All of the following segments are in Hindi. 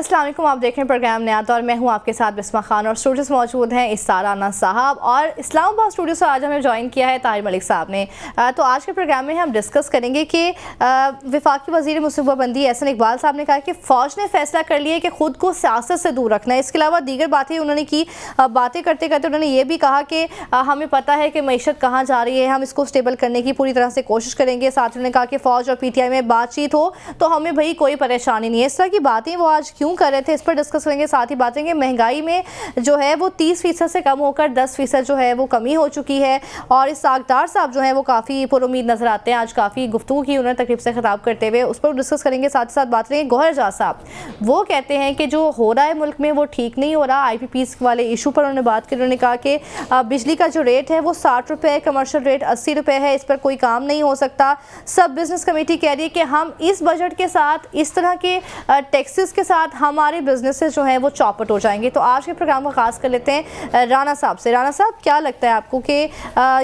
अस्सलाम वालेकुम, आप देख रहे हैं प्रोग्राम नया दौर। मैं हूं आपके साथ बिस्मा खान और स्टूडियोस मौजूद हैं इस्तार राना साहब और इस्लामाबाद स्टूडियो से आज हमें ज्वाइन किया है ताहिर मलिक साहब ने। तो आज के प्रोग्राम में हम डिस्कस करेंगे कि वफाकी वज़ीर मनसूबाबंदी एहसन इकबाल साहब ने कहा कि फ़ौज ने फैसला कर लिया कि ख़ुद को सियासत से दूर रखना है। इसके अलावा दीगर बातें उन्होंने की। बातें करते करते उन्होंने ये भी कहा कि हमें पता है कि मईशत कहाँ जा रही है, हम इसको स्टेबल करने की पूरी तरह से कोशिश करेंगे। साथ ही उन्होंने कहा कि फ़ौज और PTI में बातचीत हो तो हमें भाई कोई परेशानी नहीं है। इस तरह की बातें वो आज क्यों कर रहे थे, इस पर डिस्कस करेंगे। साथ ही बात करेंगे महंगाई में जो है वो 30% से कम होकर 10% जो है वो कमी हो चुकी है और इस सागदार साहब जो है वो काफ़ी पुरुमीद नजर आते हैं। आज काफ़ी गुफ्तगू की उन्होंने तकरीब से खिताब करते हुए, उस पर डिस्कस करेंगे। साथ ही साथ बात करेंगे गौहर एजाज साहब, वो कहते हैं कि जो हो रहा है मुल्क में वो ठीक नहीं हो रहा। IPPs वाले इशू पर उन्होंने बात की। उन्होंने कहा कि बिजली का जो रेट है वो 60 रुपये, कमर्शियल रेट 80 रुपये है, इस पर कोई काम नहीं हो सकता। सब बिजनेस कमेटी कह रही है कि हम इस बजट के साथ, इस तरह के टैक्सेस के साथ हमारे बिजनेसेस जो हैं वो चौपट हो जाएंगे। तो आज के प्रोग्राम का खास कर लेते हैं राना साहब से। राना साहब, क्या लगता है आपको कि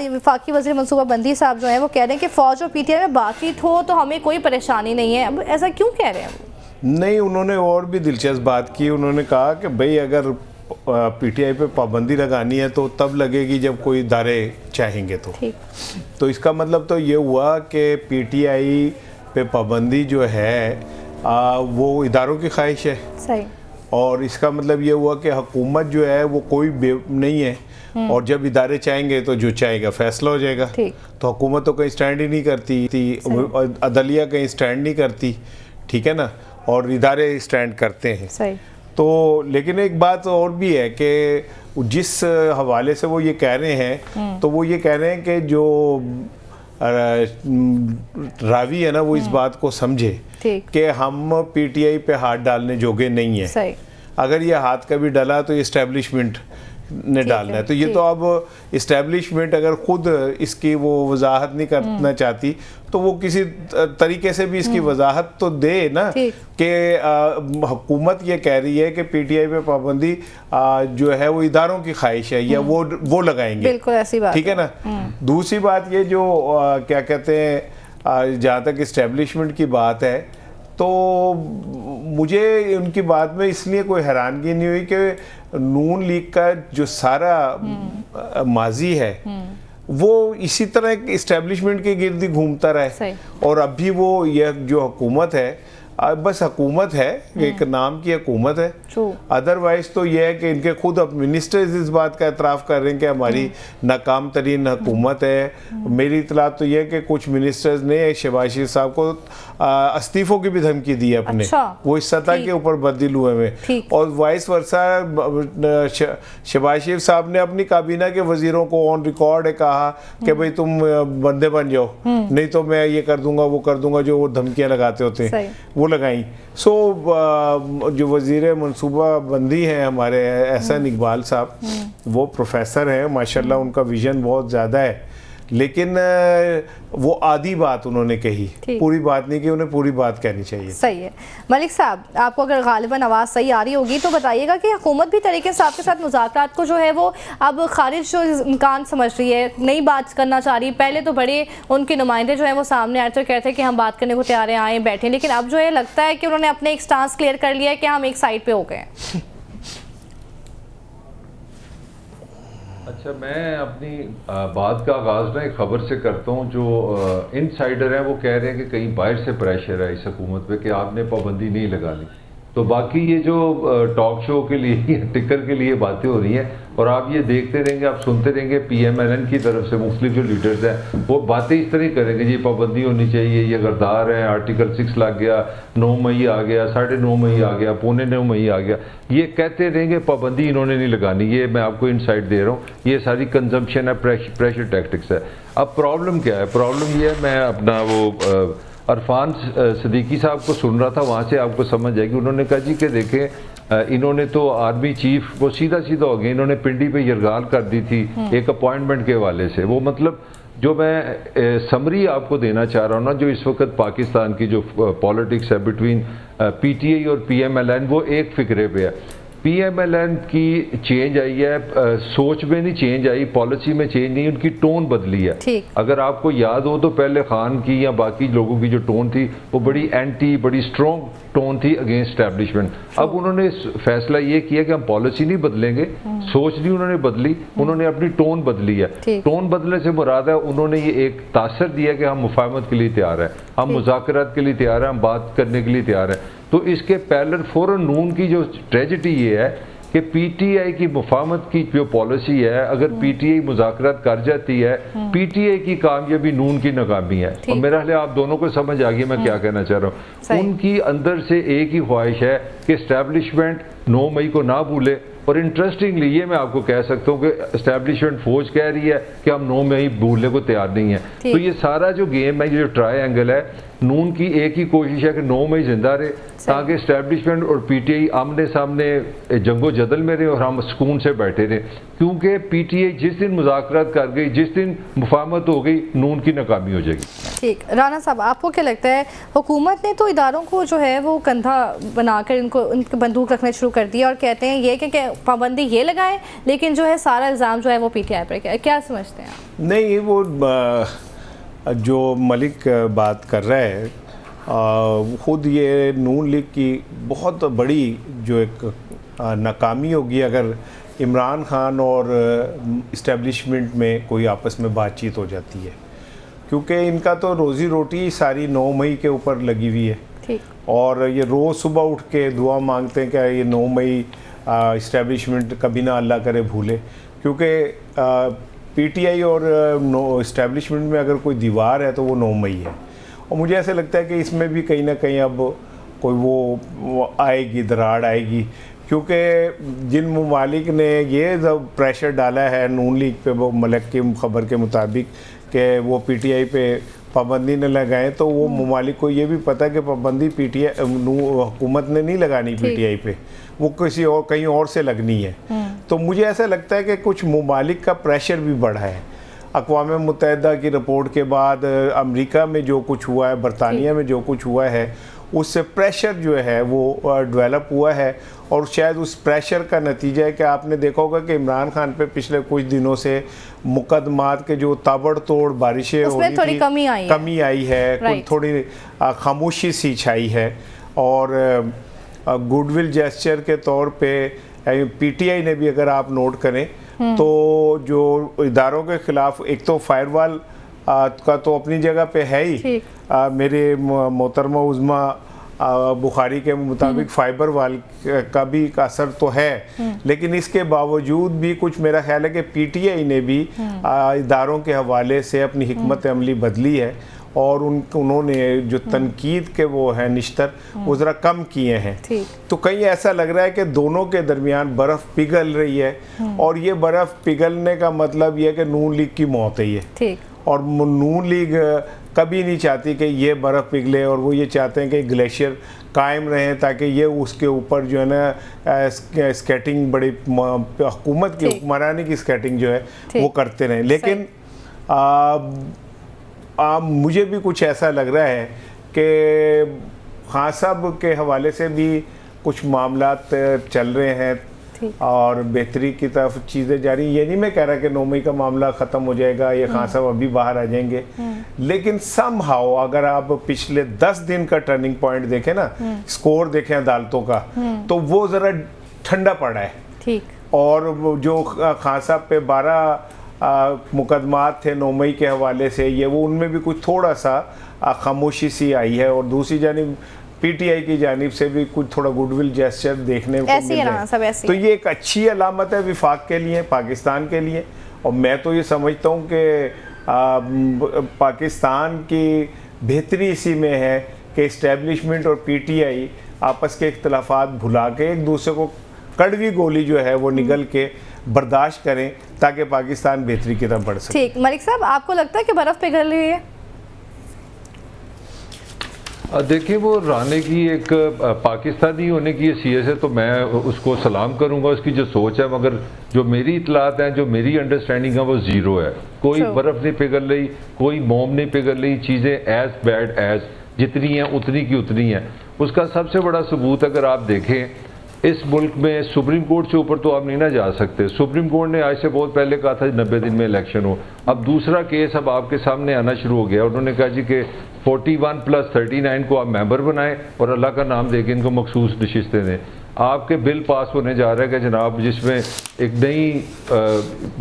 वफाकी वज़ीर मनसूबाबंदी साहब जो हैं वो कह रहे हैं कि फ़ौज और PTI में बातचीत हो तो हमें कोई परेशानी नहीं है, अब ऐसा क्यों कह रहे हैं? नहीं, उन्होंने और भी दिलचस्प बात की। उन्होंने कहा कि भाई अगर PTI पे पाबंदी लगानी है तो तब लगेगी जब कोई इदारे चाहेंगे तो इसका मतलब तो ये हुआ कि PTI पे पाबंदी जो है वो इदारों की ख्वाहिश है। सही। और इसका मतलब ये हुआ कि हुकूमत जो है वो कोई नहीं है और जब इदारे चाहेंगे तो जो चाहेगा फैसला हो जाएगा। तो हुकूमत तो कहीं स्टैंड ही नहीं करती थी, अदलिया कहीं स्टैंड नहीं करती, ठीक है ना, और इदारे स्टैंड करते हैं। सही। तो लेकिन एक बात और भी है कि जिस हवाले से वो ये कह रहे हैं तो वो ये कह रहे हैं कि जो रावी है ना वो इस बात को समझे कि हम PTI पे हाथ डालने जोगे नहीं है। अगर ये हाथ कभी डाला तो इस्टेब्लिशमेंट ने डालना है। तो ये तो अब इस्टेब्लिशमेंट अगर खुद इसकी वो वजाहत नहीं करना चाहती तो वो किसी तरीके से भी इसकी वजाहत तो दे ना कि हुकूमत ये कह रही है कि PTI पे पाबंदी जो है वो इदारों की ख्वाहिश है या वो लगाएंगे। बिल्कुल ऐसी बात, ठीक है ना। दूसरी बात ये जो क्या कहते हैं, जहाँ तक इस्टेब्लिशमेंट की बात है तो मुझे उनकी बात में इसलिए कोई हैरानगी नहीं हुई कि नून लीग का जो सारा माजी है वो इसी तरह इस्टेब्लिशमेंट के गिर्द ही घूमता रहे और अभी वो यह जो हुकूमत है बस हुकूमत है, एक नाम की हुकूमत है। अदरवाइज तो यह है कि इनके खुद अब मिनिस्टर्स इस बात का एतराफ़ कर रहे हैं कि हमारी नाकाम तरीन हुकूमत है। मेरी इतला तो यह है कि कुछ मिनिस्टर्स ने शहबाज शरीफ साहब को इस्तीफ़ों की भी धमकी दी है अपने। वो इस सतह के ऊपर बदल हुए में और वाइस वर्सा शहबाज शरीफ साहब ने अपनी काबीना के वजीरों को ऑन रिकॉर्ड है कहा कि भाई तुम बंदे बन जाओ, नहीं तो मैं ये कर दूंगा वो कर दूंगा, जो वो धमकियाँ लगाते होते हैं वो लगाई। जो वज़ीर मनसूबाबंदी हैं हमारे एहसन इकबाल साहब, वो प्रोफेसर हैं माशाल्लाह, उनका विजन बहुत ज़्यादा है, लेकिन वो आधी बात उन्होंने कही, पूरी बात नहीं की। उन्हें पूरी बात कहनी चाहिए। सही है। मलिक साहब, आपको अगर गालिबन आवाज़ सही आ रही होगी तो बताइएगा कि हुकूमत भी तरीके से आपके साथ मुज़ाकरात को जो है वो अब खारिज जो इम्कान समझ रही है, नई बात करना चाह रही है। पहले तो बड़े उनके नुमाइंदे जो हैं वो सामने आए थे, कहते हैं कि हम बात करने को तैयार हैं, आए बैठे, लेकिन अब जो है लगता है कि उन्होंने अपने एक स्टांस क्लियर कर लिया है कि हम एक साइड पर हो गए हैं। अच्छा, मैं अपनी बात का आगाज़ ना एक ख़बर से करता हूँ। जो इनसाइडर हैं वो कह रहे हैं कि कहीं बाहर से प्रेशर है इस हुकूमत पे कि आपने पाबंदी नहीं लगानी। तो बाकी ये जो टॉक शो के लिए टिकर के लिए बातें हो रही हैं और आप ये देखते रहेंगे, आप सुनते रहेंगे, PMLN की तरफ से मुख्तलिफ जो लीडर्स हैं वो बातें इस तरह करेंगे, जी पाबंदी होनी चाहिए, ये गद्दार है, आर्टिकल 6 लग गया, 9 मई आ गया, 9.5 मई आ गया, 9.25 मई आ गया, ये कहते रहेंगे पाबंदी इन्होंने नहीं लगानी। ये मैं आपको इनसाइट दे रहा हूँ, ये सारी कंजम्पशन है, प्रेशर टैक्टिक्स है। अब प्रॉब्लम क्या है? प्रॉब्लम ये है, मैं अपना वो अरफान सदीकी साहब को सुन रहा था, वहाँ से आपको समझ आएगी। उन्होंने कहा जी कि देखें, इन्होंने तो आर्मी चीफ वो सीधा सीधा हो गया, इन्होंने पिंडी पे यरगाल कर दी थी एक अपॉइंटमेंट के हवाले से। वो मतलब जो मैं समरी आपको देना चाह रहा हूँ ना, जो इस वक्त पाकिस्तान की जो पॉलिटिक्स है बिटवीन PTI और PMLN, वो एक फिक्रे पे है। PMLN की चेंज आई है, सोच में नहीं चेंज आई, पॉलिसी में चेंज नहीं, उनकी टोन बदली है। अगर आपको याद हो तो पहले खान की या बाकी लोगों की जो टोन थी वो बड़ी एंटी, बड़ी स्ट्रॉन्ग टोन थी अगेंस्ट एस्टैब्लिशमेंट। अब उन्होंने फैसला ये किया कि हम पॉलिसी नहीं बदलेंगे, सोच नहीं उन्होंने बदली, उन्होंने अपनी टोन बदली है। टोन बदलने से मुराद है उन्होंने ये एक तासर दिया कि हम मुफाहमत के लिए तैयार हैं, हम मुज़ाकरात के लिए तैयार हैं, हम बात करने के लिए तैयार हैं। तो इसके पैरेलल फौरन नून की जो ट्रेजेडी ये है कि PTI की मुफाहमत की जो पॉलिसी है, अगर PTI मुज़ाकरात कर जाती है, PTI की कामयाबी नून की नाकामी है। और मेरा ख्याल आप दोनों को समझ आ गई मैं क्या कहना चाह रहा हूँ। उनकी अंदर से एक ही ख्वाहिश है कि इस्टेब्लिशमेंट 9 मई को ना भूले। और इंटरेस्टिंगली ये मैं आपको कह सकता हूँ कि इस्टेब्लिशमेंट फौज कह रही है कि हम 9 मई भूलने को तैयार नहीं है। तो ये सारा जो गेम है, ये जो ट्रायंगल है, नून की एक ही कोशिश है कि 9 मई जिंदा रहे ताकि इस्टेब्लिशमेंट और PTI आमने सामने जंगो जदल में रहे और हम सुकून से बैठे रहे। क्योंकि PTI जिस दिन मुज़ाकरात कर गई, जिस दिन मुफाहमत हो गई, नून की नाकामी हो जाएगी। ठीक, राना साहब आपको क्या लगता है, हुकूमत ने तो इदारों को जो है वो कंधा बनाकर इनको उनकी बंदूक रखने शुरू कर दिया और कहते हैं ये कि पाबंदी ये लगाएं, लेकिन जो है सारा इल्ज़ाम जो है वो PTI पर। क्या समझते हैं आप? नहीं, वो जो मलिक बात कर रहा है, ख़ुद ये नून लीग की बहुत बड़ी जो एक नाकामी होगी अगर इमरान खान और इस्टेब्लिशमेंट में कोई आपस में बातचीत हो जाती है, क्योंकि इनका तो रोज़ी रोटी सारी 9 मई के ऊपर लगी हुई है। और ये रोज़ सुबह उठ के दुआ मांगते हैं कि ये 9 मई इस्टेब्लिशमेंट कभी ना अल्लाह करे भूले, क्योंकि PTI और इस्टेब्लिशमेंट में अगर कोई दीवार है तो वो 9 मई है। और मुझे ऐसे लगता है कि इसमें भी कहीं ना कहीं अब कोई वो आएगी, दरार आएगी, क्योंकि जिन ममालिक ने ये जब प्रेशर डाला है नून लीग पे, वो मलिक की खबर के मुताबिक कि वो PTI पे पाबंदी न लगाएं, तो वो ममालिक को ये भी पता है कि पाबंदी PTI हुकूमत ने नहीं लगानी PTI पे, वो किसी और कहीं और से लगनी है। तो मुझे ऐसा लगता है कि कुछ ममालिक का प्रेशर भी बढ़ा है। अक़वाम मुत्तहिदा की रिपोर्ट के बाद अमेरिका में जो कुछ हुआ है, बरतानिया में जो कुछ हुआ है, उससे प्रेशर जो है वो डेवलप हुआ है। और शायद उस प्रेशर का नतीजा है कि आपने देखा होगा कि इमरान खान पे पिछले कुछ दिनों से मुकदमात के जो ताबड़तोड़ बारिशें हो रही थी, कमी आई है, कुछ थोड़ी खामोशी सी छाई है। और गुडविल जेस्चर के तौर पे PTI ने भी, अगर आप नोट करें तो जो इदारों के खिलाफ, एक तो फायरवॉल का तो अपनी जगह पे है ही, मेरे मोहतरमा उज़्मा बुखारी के मुताबिक फाइबर वाल का भी असर तो है, लेकिन इसके बावजूद भी कुछ मेरा ख्याल है कि PTI ने भी इदारों के हवाले से अपनी हिकमत अमली बदली है और उन्होंने जो तनकीद के वो हैं निश्तर वो ज़रा कम किए हैं। तो कहीं ऐसा लग रहा है कि दोनों के दरमियान बर्फ़ पिघल रही है और ये बर्फ़ पिघलने का मतलब ये है कि नून लीग की मौत है ये। और नून लीग कभी नहीं चाहती कि ये बर्फ़ पिघले, और वो ये चाहते हैं कि ग्लेशियर कायम रहें ताकि ये उसके ऊपर जो है ना स्केटिंग, बड़ी हुकूमत की हुक्मरानी की स्केटिंग जो है वो करते रहें। लेकिन मुझे भी कुछ ऐसा लग रहा है कि खान साहब के हवाले से भी कुछ मामलात चल रहे हैं और बेहतरी की तरफ चीज़ें जा रही। ये नहीं मैं कह रहा कि 9 मई का मामला ख़त्म हो जाएगा, ये खान साहब अभी बाहर आ जाएंगे, लेकिन समहाउ अगर आप पिछले 10 दिन का टर्निंग पॉइंट देखें ना, स्कोर देखें अदालतों का, तो वो ज़रा ठंडा पड़ा है। और जो खान साहब पे 12 मुकदमात थे 9 मई के हवाले से, ये वो उनमें भी कुछ थोड़ा सा खामोशी सी आई है। और दूसरी जानिब PTI की जानिब से भी कुछ थोड़ा गुडविल जेस्चर देखने को मिल रहा है। तो ये एक अच्छी अलामत है विफाक के लिए, पाकिस्तान के लिए। और मैं तो ये समझता हूँ कि पाकिस्तान की बेहतरी इसी में है कि इस्टेब्लिशमेंट और PTI आपस के इख्तलाफात भुला के एक दूसरे को कड़वी गोली जो है वो निगल के बर्दाश्त करें ताकि पाकिस्तान बेहतरी की तरफ बढ़ सके। ठीक, मलिक साहब आपको लगता है कि बर्फ़ पिघल रही है? देखिए, वो राने की एक पाकिस्तानी होने की हैसियत है तो मैं उसको सलाम करूंगा, उसकी जो सोच है, मगर जो मेरी इतलात हैं, जो मेरी अंडरस्टैंडिंग है वो ज़ीरो है। कोई बर्फ़ नहीं पिघल रही, कोई मोम नहीं पिघल रही, चीज़ें एज बैड एज जितनी हैं उतनी की उतनी हैं। उसका सबसे बड़ा सबूत अगर आप देखें इस मुल्क में सुप्रीम कोर्ट से ऊपर तो आप नहीं ना जा सकते। सुप्रीम कोर्ट ने आज से बहुत पहले कहा था 90 दिन में इलेक्शन हो। अब दूसरा केस अब आपके सामने आना शुरू हो गया। उन्होंने कहा जी कि 41+39 को आप मेंबर बनाएं और अल्लाह का नाम देके इनको मखसूस नशिस्तें दें। आपके बिल पास होने जा रहा है कि जनाब, जिसमें एक नई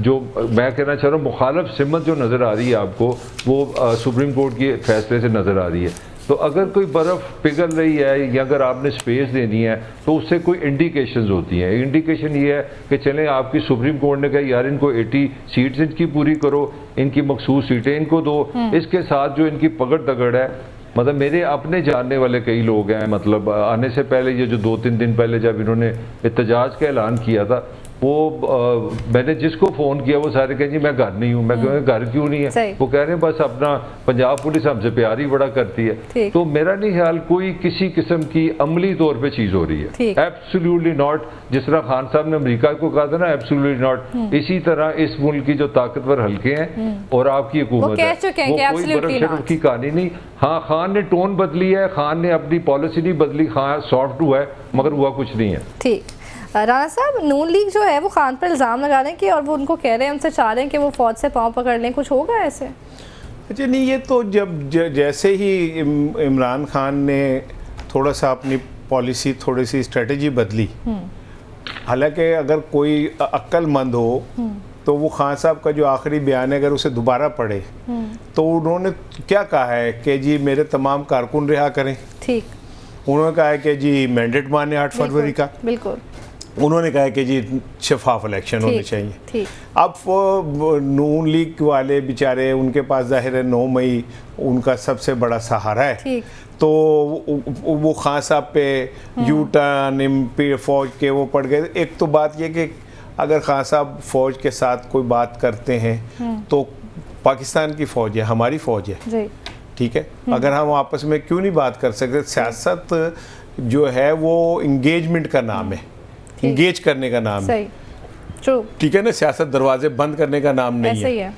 जो मैं कहना चाह रहा हूँ मुखालफ सिमत जो नज़र आ रही है आपको, वो सुप्रीम कोर्ट के फैसले से नज़र आ रही है। तो अगर कोई बर्फ़ पिघल रही है या अगर आपने स्पेस देनी है तो उससे कोई इंडिकेशंस होती हैं। इंडिकेशन ये है कि चलें आपकी सुप्रीम कोर्ट ने कहा यार इनको 80 सीट्स इनकी पूरी करो, इनकी मखसूस सीटें इनको दो। इसके साथ जो इनकी पकड़ दगड़ है, मतलब मेरे अपने जानने वाले कई लोग हैं, मतलब आने से पहले ये जो 2-3 दिन पहले जब इन्होंने एहतजाज का ऐलान किया था, वो मैंने जिसको फ़ोन किया वो सारे कहें जी मैं घर नहीं हूँ। मैं कहूँ घर क्यों नहीं है? वो कह रहे हैं बस अपना पंजाब पुलिस हमसे प्यार ही बड़ा करती है। तो मेरा नहीं ख्याल कोई किसी किस्म की अमली तौर पे चीज़ हो रही है। Absolutely not. जिस तरह खान साहब ने अमेरिका को कहा था ना, एब्सोल्युटली नॉट। इसी तरह इस मुल्क की जो ताकतवर हल्के हैं और आपकी हुकूमत है, वो कोई बर्फ की कहानी नहीं। हाँ, खान ने टोन बदली है, खान ने अपनी पॉलिसी नहीं बदली, खान सॉफ्ट हुआ है मगर हुआ कुछ नहीं है। ठीक। राना साहब, नून लीग जो है वो खान पर इल्ज़ाम लगा रहे हैं कि, और वो उनको कह रहे हैं, उनसे चाह रहे हैं कि वो फ़ौज से पाँव पकड़ लें, कुछ होगा ऐसे? अच्छा नहीं, ये तो जैसे ही इमरान खान ने थोड़ा सा अपनी पॉलिसी, थोड़ी सी स्ट्रेटजी बदली, हालांकि अगर कोई अक्लमंद हो तो वो खान साहब का जो आखिरी बयान है अगर उसे दोबारा पढ़े तो उन्होंने क्या कहा है कि जी मेरे तमाम कारकुन रिहा करें। ठीक। उन्होंने कहा है कि जी मैंडेट माने 8 फरवरी का। बिल्कुल। उन्होंने कहा है कि जी शफाफ इलेक्शन होने चाहिए। अब नून लीग वाले बेचारे, उनके पास जाहिर है 9 मई उनका सबसे बड़ा सहारा है, तो वो खान साहब पे यू टर्न फौज के वो पड़ गए। एक तो बात ये कि अगर खान साहब फौज के साथ कोई बात करते हैं तो पाकिस्तान की फौज है, हमारी फौज है, ठीक है। अगर हम आपस में क्यों नहीं बात कर सकते? सियासत जो है वो इंगेजमेंट का नाम है, इंगेज करने का नाम है, ठीक है ना। सियासत दरवाजे बंद करने का नाम नहीं है।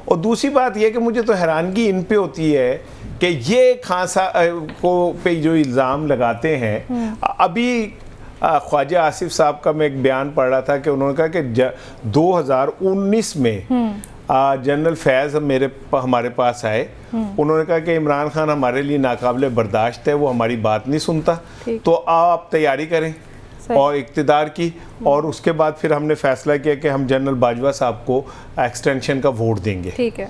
और दूसरी बात यह कि मुझे तो हैरानगी इन पे होती है कि ये खान साहब को पे जो इल्ज़ाम लगाते हैं, अभी ख्वाजा आसिफ साहब का मैं एक बयान पढ़ रहा था कि उन्होंने कहा कि 2019 में जनरल फैज़ हमारे पास आए। उन्होंने कहा कि इमरान खान हमारे लिए नाकाबिले बर्दाश्त है, वो हमारी बात नहीं सुनता, तो आप तैयारी करें और इक़्तिदार की। और उसके बाद फिर हमने फैसला किया कि हम जनरल बाजवा साहब को एक्सटेंशन का वोट देंगे। ठीक है।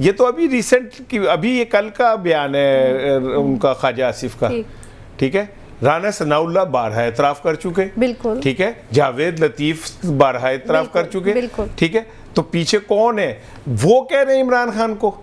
ये तो अभी रिसेंट की, अभी ये कल का बयान है उनका, ख्वाजा आसिफ का, ठीक है। राना सनाउल्लाह बारहा एतराफ़ कर चुके, बिल्कुल, ठीक है। जावेद लतीफ़ बारहा एतराफ़ कर चुके, ठीक है। तो पीछे कौन है? वो कह रहे हैं इमरान खान को,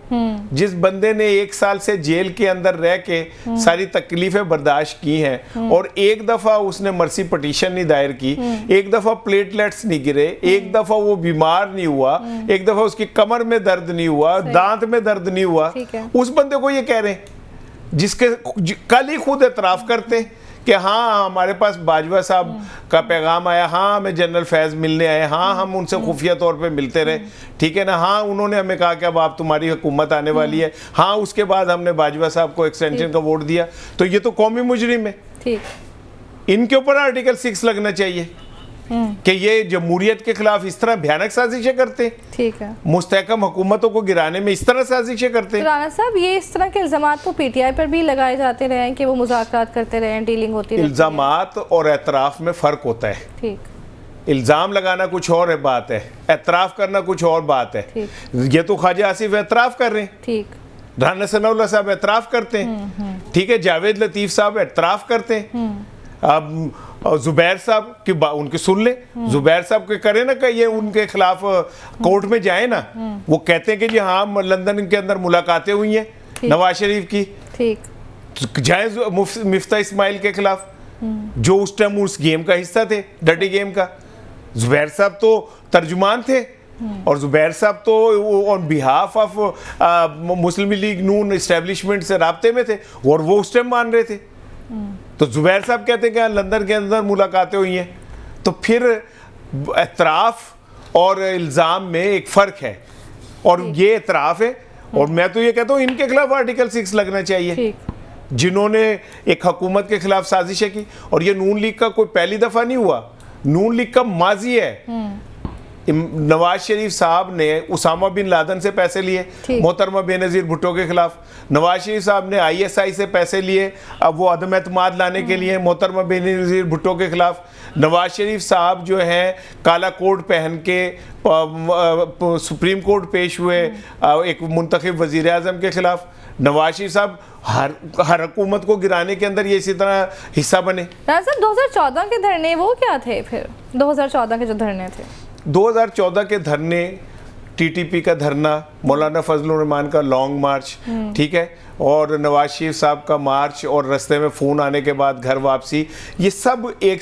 जिस बंदे ने 1 साल से जेल के अंदर रह के सारी तकलीफें बर्दाश्त की हैं और एक दफ़ा उसने मर्सी पटिशन नहीं दायर की, एक दफ़ा प्लेटलेट्स नहीं गिरे, एक दफ़ा वो बीमार नहीं हुआ, एक दफ़ा उसकी कमर में दर्द नहीं हुआ, दांत में दर्द नहीं हुआ, उस बंदे को ये कह रहे हैं, जिसके कल ही खुद एतराफ़ करते कि हाँ हमारे पास बाजवा साहब का पैगाम आया, हाँ हमें जनरल फैज़ मिलने आए, हाँ हम उनसे खुफिया तौर पे मिलते रहे, ठीक है ना, हाँ उन्होंने हमें कहा कि अब आप तुम्हारी हुकूमत आने वाली है, हाँ उसके बाद हमने बाजवा साहब को एक्सटेंशन का वोट दिया। तो ये तो कौमी मुजरिम है, इनके ऊपर आर्टिकल 6 लगना चाहिए कि ये जमहूरियत के खिलाफ इस तरह भयानक साजिशें करते हैं, ठीक है, मुस्तहकम हुकूमतों को गिराने में इस तरह साजिशें करते हैं। राना साहब, ये इस तरह के इल्ज़ामात तो पीटीआई पर भी लगाए जाते रहे हैं कि वो मुज़ाकरात करते रहे हैं, डीलिंग होती है। इल्ज़ामात और एतराफ़ में फ़र्क होता है। ठीक। इल्ज़ाम लगाना कुछ और बात है, एतराफ़ करना कुछ और बात है। ये तो ख्वाजा आसिफ एतराफ़ कर रहे हैं, ठीक, राना सनाउल्लाह साहब एतराफ़ करते हैं, ठीक है, जावेद लतीफ़ साहब एतराफ़ करते हैं। अब जुबैर साहब की उनकी सुन ले, जुबैर साहब के करे ना कि ये उनके खिलाफ कोर्ट में जाए ना, वो कहते हैं कि जी हाँ लंदन के अंदर मुलाकातें हुई हैं नवाज शरीफ की, ठीक, जाए मिफ्ता इस्माइल के खिलाफ जो उस टाइम उस गेम का हिस्सा थे, डर्टी गेम का। जुबैर साहब तो तर्जुमान थे और जुबैर साहब तो on behalf of Muslim league Noon establishment से राब्ते में थे और वो उस टाइम मान रहे थे। तो जुबैर साहब कहते हैं कि लंदन के अंदर मुलाकातें हुई हैं, तो फिर एतराफ़ और इल्ज़ाम में एक फ़र्क है, और ये एतराफ़ है। और मैं तो ये कहता हूँ इनके खिलाफ आर्टिकल 6 लगना चाहिए, जिन्होंने एक हुकूमत के खिलाफ साजिशें की। और ये नून लीग का कोई पहली दफा नहीं हुआ, नून लीग का माजी है। नवाज शरीफ साहब ने उसामा बिन लादेन से पैसे लिए मोहतरमा बेनज़ीर भुट्टो के खिलाफ, नवाज शरीफ साहब ने ISI से पैसे लिए अब वो अदम एतमाद लाने के लिए मोहतरमा बेनज़ीर भुट्टो के खिलाफ, नवाज शरीफ साहब जो हैं काला कोट पहन के सुप्रीम कोर्ट पेश हुए एक मुंतखब वज़ीर आज़म के खिलाफ। नवाज शरीफ साहब हर हुकूमत को गिराने के अंदर ये इसी तरह हिस्सा बने। सर 2014 के धरने वो क्या थे? फिर 2014 के जो धरने थे, 2014 के धरने, TTP का धरना, मौलाना फजलुर रहमान का लॉन्ग मार्च, ठीक है, और नवाज शरीफ साहब का मार्च और रास्ते में फोन आने के बाद घर वापसी, ये सब एक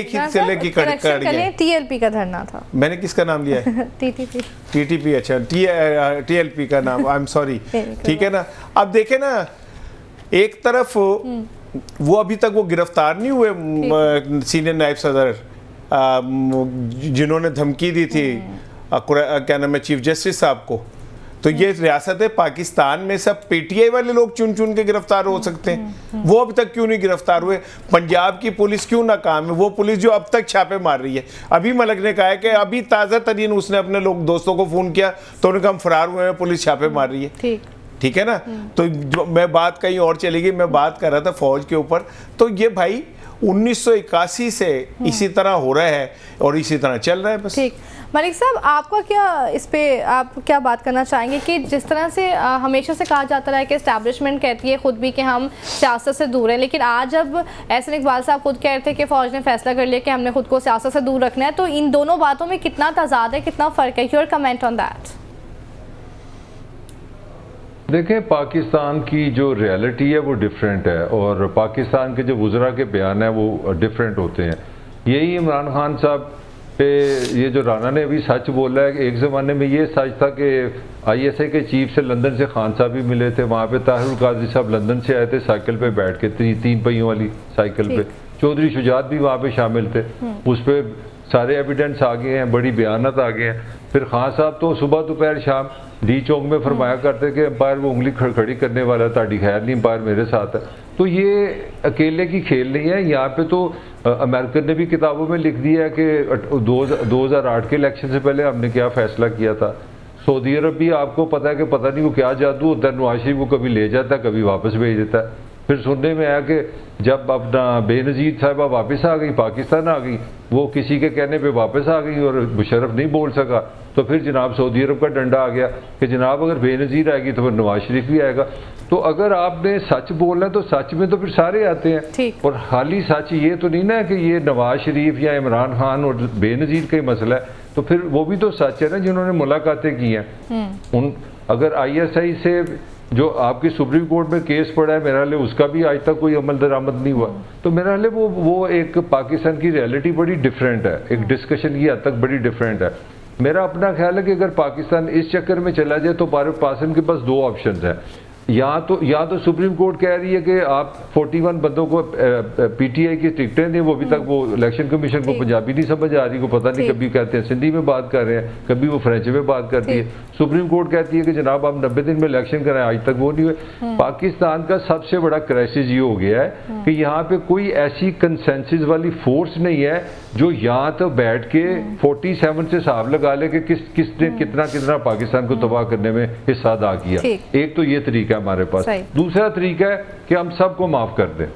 ही सिले की कड़ी है। TLP का धरना था। मैंने किसका नाम लिया है? TTP, अच्छा TLP का नाम, आई एम सॉरी, ठीक है ना। अब देखे ना, एक तरफ वो अभी तक वो गिरफ्तार नहीं हुए सीनियर नायब सदर जिन्होंने धमकी दी थी क्या नाम है चीफ जस्टिस साहब को, तो ये रियासत पाकिस्तान में सब PTI वाले लोग चुन चुन के गिरफ्तार हो सकते हैं, वो अभी तक क्यों नहीं गिरफ्तार हुए? पंजाब की पुलिस क्यों नाकाम है? वो पुलिस जो अब तक छापे मार रही है। अभी मलक ने कहा है कि अभी ताज़ा तरीन उसने अपने लोग दोस्तों को फ़ोन किया तो उन्होंने कहा हम फरार हुए हैं, पुलिस छापे मार रही है। ठीक है ना। तो मैं बात कहीं और चली गई, मैं बात कर रहा था फौज के ऊपर। तो ये भाई 1981 से इसी तरह हो रहा है और इसी तरह चल रहा है बस। ठीक, मलिक साहब आपका क्या इस पे आप क्या बात करना चाहेंगे कि जिस तरह से हमेशा से कहा जाता रहा है कि एस्टैब्लिशमेंट कहती है खुद भी कि हम सियासत से दूर हैं, लेकिन आज जब एहसन इकबाल साहब खुद कह रहे थे कि फ़ौज ने फैसला कर लिया कि हमने खुद को सियासत से दूर रखना है, तो इन दोनों बातों में कितना तजाद है, कितना फ़र्क है? Your comment on that. देखें, पाकिस्तान की जो रियलिटी है वो डिफरेंट है और पाकिस्तान के जो वुज़रा के बयान हैं वो डिफरेंट होते हैं। यही इमरान खान साहब पे ये जो राना ने अभी सच बोला है कि एक ज़माने में ये सच था कि ISI के चीफ से लंदन से खान साहब भी मिले थे, वहाँ पे ताहिरुल काजी साहब लंदन से आए थे साइकिल पे बैठ के, 3 पहियों वाली साइकिल पे, चौधरी शुजात भी वहाँ पे शामिल थे, उस पर सारे एविडेंस आ गए हैं, बड़ी बयानत आ गए हैं। फिर खान साहब तो सुबह दोपहर शाम डी चौक में फरमाया करते कि अंपायर वो उंगली खड़खड़ी करने वाला, ताड़ी खैर नहीं, अंपायर मेरे साथ है। तो ये अकेले की खेल नहीं है। यहाँ पे तो अमेरिकन ने भी किताबों में लिख दिया है कि 2008 के इलेक्शन से पहले हमने क्या फ़ैसला किया था। सऊदी अरब भी आपको पता है कि पता नहीं वो क्या जादू होता है, नवाज शरीफ को कभी ले जाता है, कभी वापस भेज देता है। फिर सुनने में आया कि जब अपना बेनज़ीर साहिबा वापस आ गई, पाकिस्तान आ गई, वो किसी के कहने पे वापस आ गई और मुशर्रफ नहीं बोल सका, तो फिर जनाब सऊदी अरब का डंडा आ गया कि जनाब अगर बेनज़ीर आएगी तो फिर नवाज शरीफ भी आएगा। तो अगर आपने सच बोलना है तो सच में तो फिर सारे आते हैं। और खाली सच ये तो नहीं ना कि ये नवाज शरीफ या इमरान खान और बेनज़ीर का ही मसला है, तो फिर वो भी तो सच है ना जिन्होंने मुलाकातें की हैं। उन अगर ISI से जो आपकी सुप्रीम कोर्ट में केस पड़ा है, मेरा हाल उसका भी आज तक कोई अमल दरामद नहीं हुआ, तो मेरा हाल वो एक पाकिस्तान की रियलिटी बड़ी डिफरेंट है, एक डिस्कशन की हद तक बड़ी डिफरेंट है। मेरा अपना ख्याल है कि अगर पाकिस्तान इस चक्कर में चला जाए तो पाकिस्तान के पास 2 ऑप्शन हैं। या तो सुप्रीम कोर्ट कह रही है कि आप 41 बंदों को PTI की टिकटें दें, वो अभी तक वो इलेक्शन कमीशन को पंजाबी नहीं समझ आ रही, को पता नहीं, कभी कहते हैं सिंधी में बात कर रहे हैं, कभी वो फ्रेंच में बात करती है। सुप्रीम कोर्ट कहती है कि जनाब आप 90 दिन में इलेक्शन कराएं, आज तक वो नहीं हुए। पाकिस्तान का सबसे बड़ा क्राइसिस ये हो गया है कि यहाँ पे कोई ऐसी कंसेंसस वाली फोर्स नहीं है जो यहाँ तो बैठ के 47 से हिसाब लगा ले कि किसने कितना पाकिस्तान को तबाह करने में हिस्सा अदा किया। एक तो ये तरीका हमारे पास। दूसरा तरीका है कि हम सबको माफ कर दें।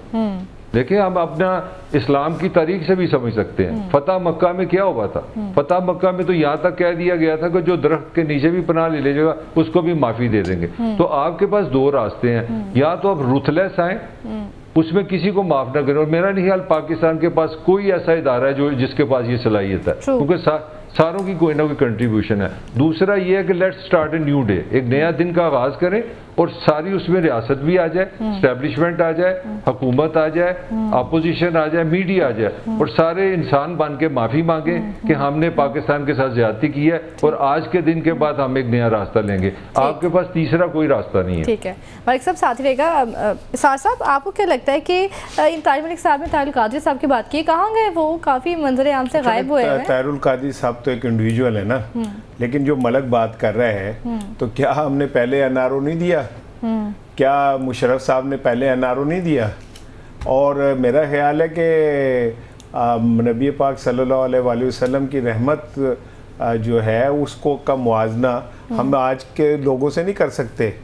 देखिए, हम अपना इस्लाम की तारीख से भी समझ सकते हैं। फतह मक्का में क्या हुआ था? फतह मक्का में तो यहाँ तक कह दिया गया था कि जो दरख्त के नीचे भी पनाह ले लेगा उसको भी माफी दे देंगे। तो आपके पास 2 रास्ते हैं, या तो आप रुथलेस आए, उसमें किसी को माफ ना करें। और मेरा नहीं ख्याल पाकिस्तान के पास कोई ऐसा इदारा है जो जिसके पास ये सलाहियत है, क्योंकि सारों की कोई ना कोई कंट्रीब्यूशन है। दूसरा ये है कि let's start a new day, एक नया दिन का आगाज करें और सारी उसमें रियासत भी आ जाए, स्टैब्लिशमेंट आ जाए, हुकूमत आ जाए, अपोजिशन आ जाए, मीडिया आ जाए, और सारे इंसान बन के माफी मांगे कि हमने पाकिस्तान के साथ ज्यादती की है और आज के दिन के बाद हम एक नया रास्ता लेंगे। आपके पास तीसरा कोई रास्ता नहीं है। ठीक है, मलिक साहब साथ ही रहेगा। साहब, आपको क्या लगता है कि ताहिर मलिक साहब ने ताहिरुल कादरी साहब की बात की, कहाँ गए वो? काफी मंजर आम से गायब हुए हैं। ताहिरुल कादरी साहब तो एक इंडिविजुअल है ना, लेकिन जो मलक बात कर रहे हैं, तो क्या हमने पहले NRO नहीं दिया क्या मुशर्रफ साहब ने पहले एनआरओ नहीं दिया? और मेरा ख्याल है कि नबी पाक सल्लल्लाहु अलैहि वसल्लम की रहमत जो है उसको का मुआजना हम आज के लोगों से नहीं कर सकते।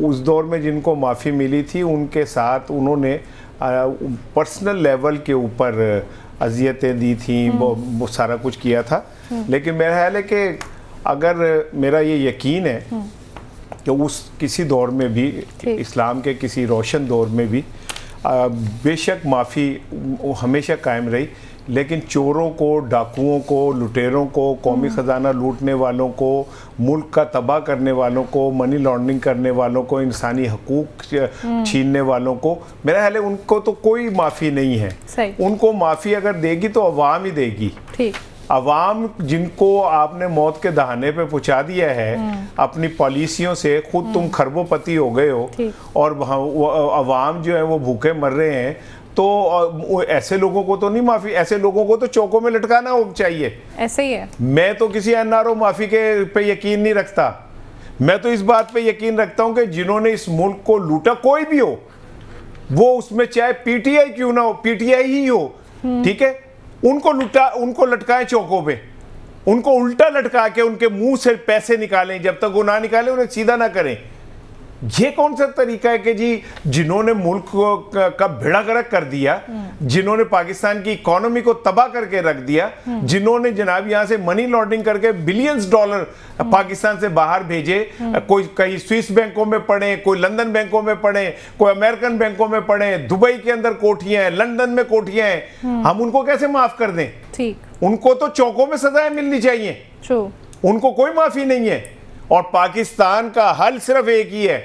उस दौर में जिनको माफ़ी मिली थी उनके साथ उन्होंने पर्सनल लेवल के ऊपर अजियतें दी थी, वो सारा कुछ किया था। लेकिन मेरा ख्याल है कि अगर मेरा ये यकीन है कि उस किसी दौर में भी, इस्लाम के किसी रोशन दौर में भी बेशक माफ़ी हमेशा कायम रही, लेकिन चोरों को, डाकुओं को, लुटेरों को, कौमी ख़जाना लूटने वालों को, मुल्क का तबाह करने वालों को, मनी लॉन्ड्रिंग करने वालों को, इंसानी हकूक़ छीनने वालों को, मेरा ख्याल है उनको तो कोई माफ़ी नहीं है। उनको माफ़ी अगर देगी तो अवाम ही देगी। ठीक, अवाम जिनको आपने मौत के दहाने पे पहुंचा दिया है अपनी पॉलिसियों से, खुद तुम खरबोपति हो गए हो और अवाम जो है वो भूखे मर रहे हैं, तो ऐसे लोगों को तो नहीं माफ़ी, ऐसे लोगों को तो चौकों में लटकाना चाहिए। ऐसे ही है। मैं तो किसी एनआरओ माफ़ी के पे यकीन नहीं रखता। मैं तो इस बात पे यकीन रखता हूँ कि जिन्होंने इस मुल्क को लूटा, कोई भी हो, वो उसमें चाहे पीटीआई क्यों ना हो, पीटीआई ही हो, ठीक है, उनको लुटा, उनको लटकाएं चौकों पे, उनको उल्टा लटका के उनके मुंह से पैसे निकालें, जब तक वो ना निकालें उन्हें सीधा ना करें। ये कौन सा तरीका है कि जी जिन्होंने मुल्क का बेड़ा गर्क कर दिया, जिन्होंने पाकिस्तान की इकोनॉमी को तबाह करके रख दिया, जिन्होंने जनाब यहाँ से मनी लॉन्ड्रिंग करके बिलियंस डॉलर पाकिस्तान से बाहर भेजे, कोई कहीं स्विस बैंकों में पड़े, कोई लंदन बैंकों में पड़े, कोई अमेरिकन बैंकों में पड़े, दुबई के अंदर कोठियां हैं, लंदन में कोठियां हैं, हम उनको कैसे माफ कर दें? ठीक, उनको तो चौकों में सजाएं मिलनी चाहिए, उनको कोई माफी नहीं है। और पाकिस्तान का हल सिर्फ एक ही है,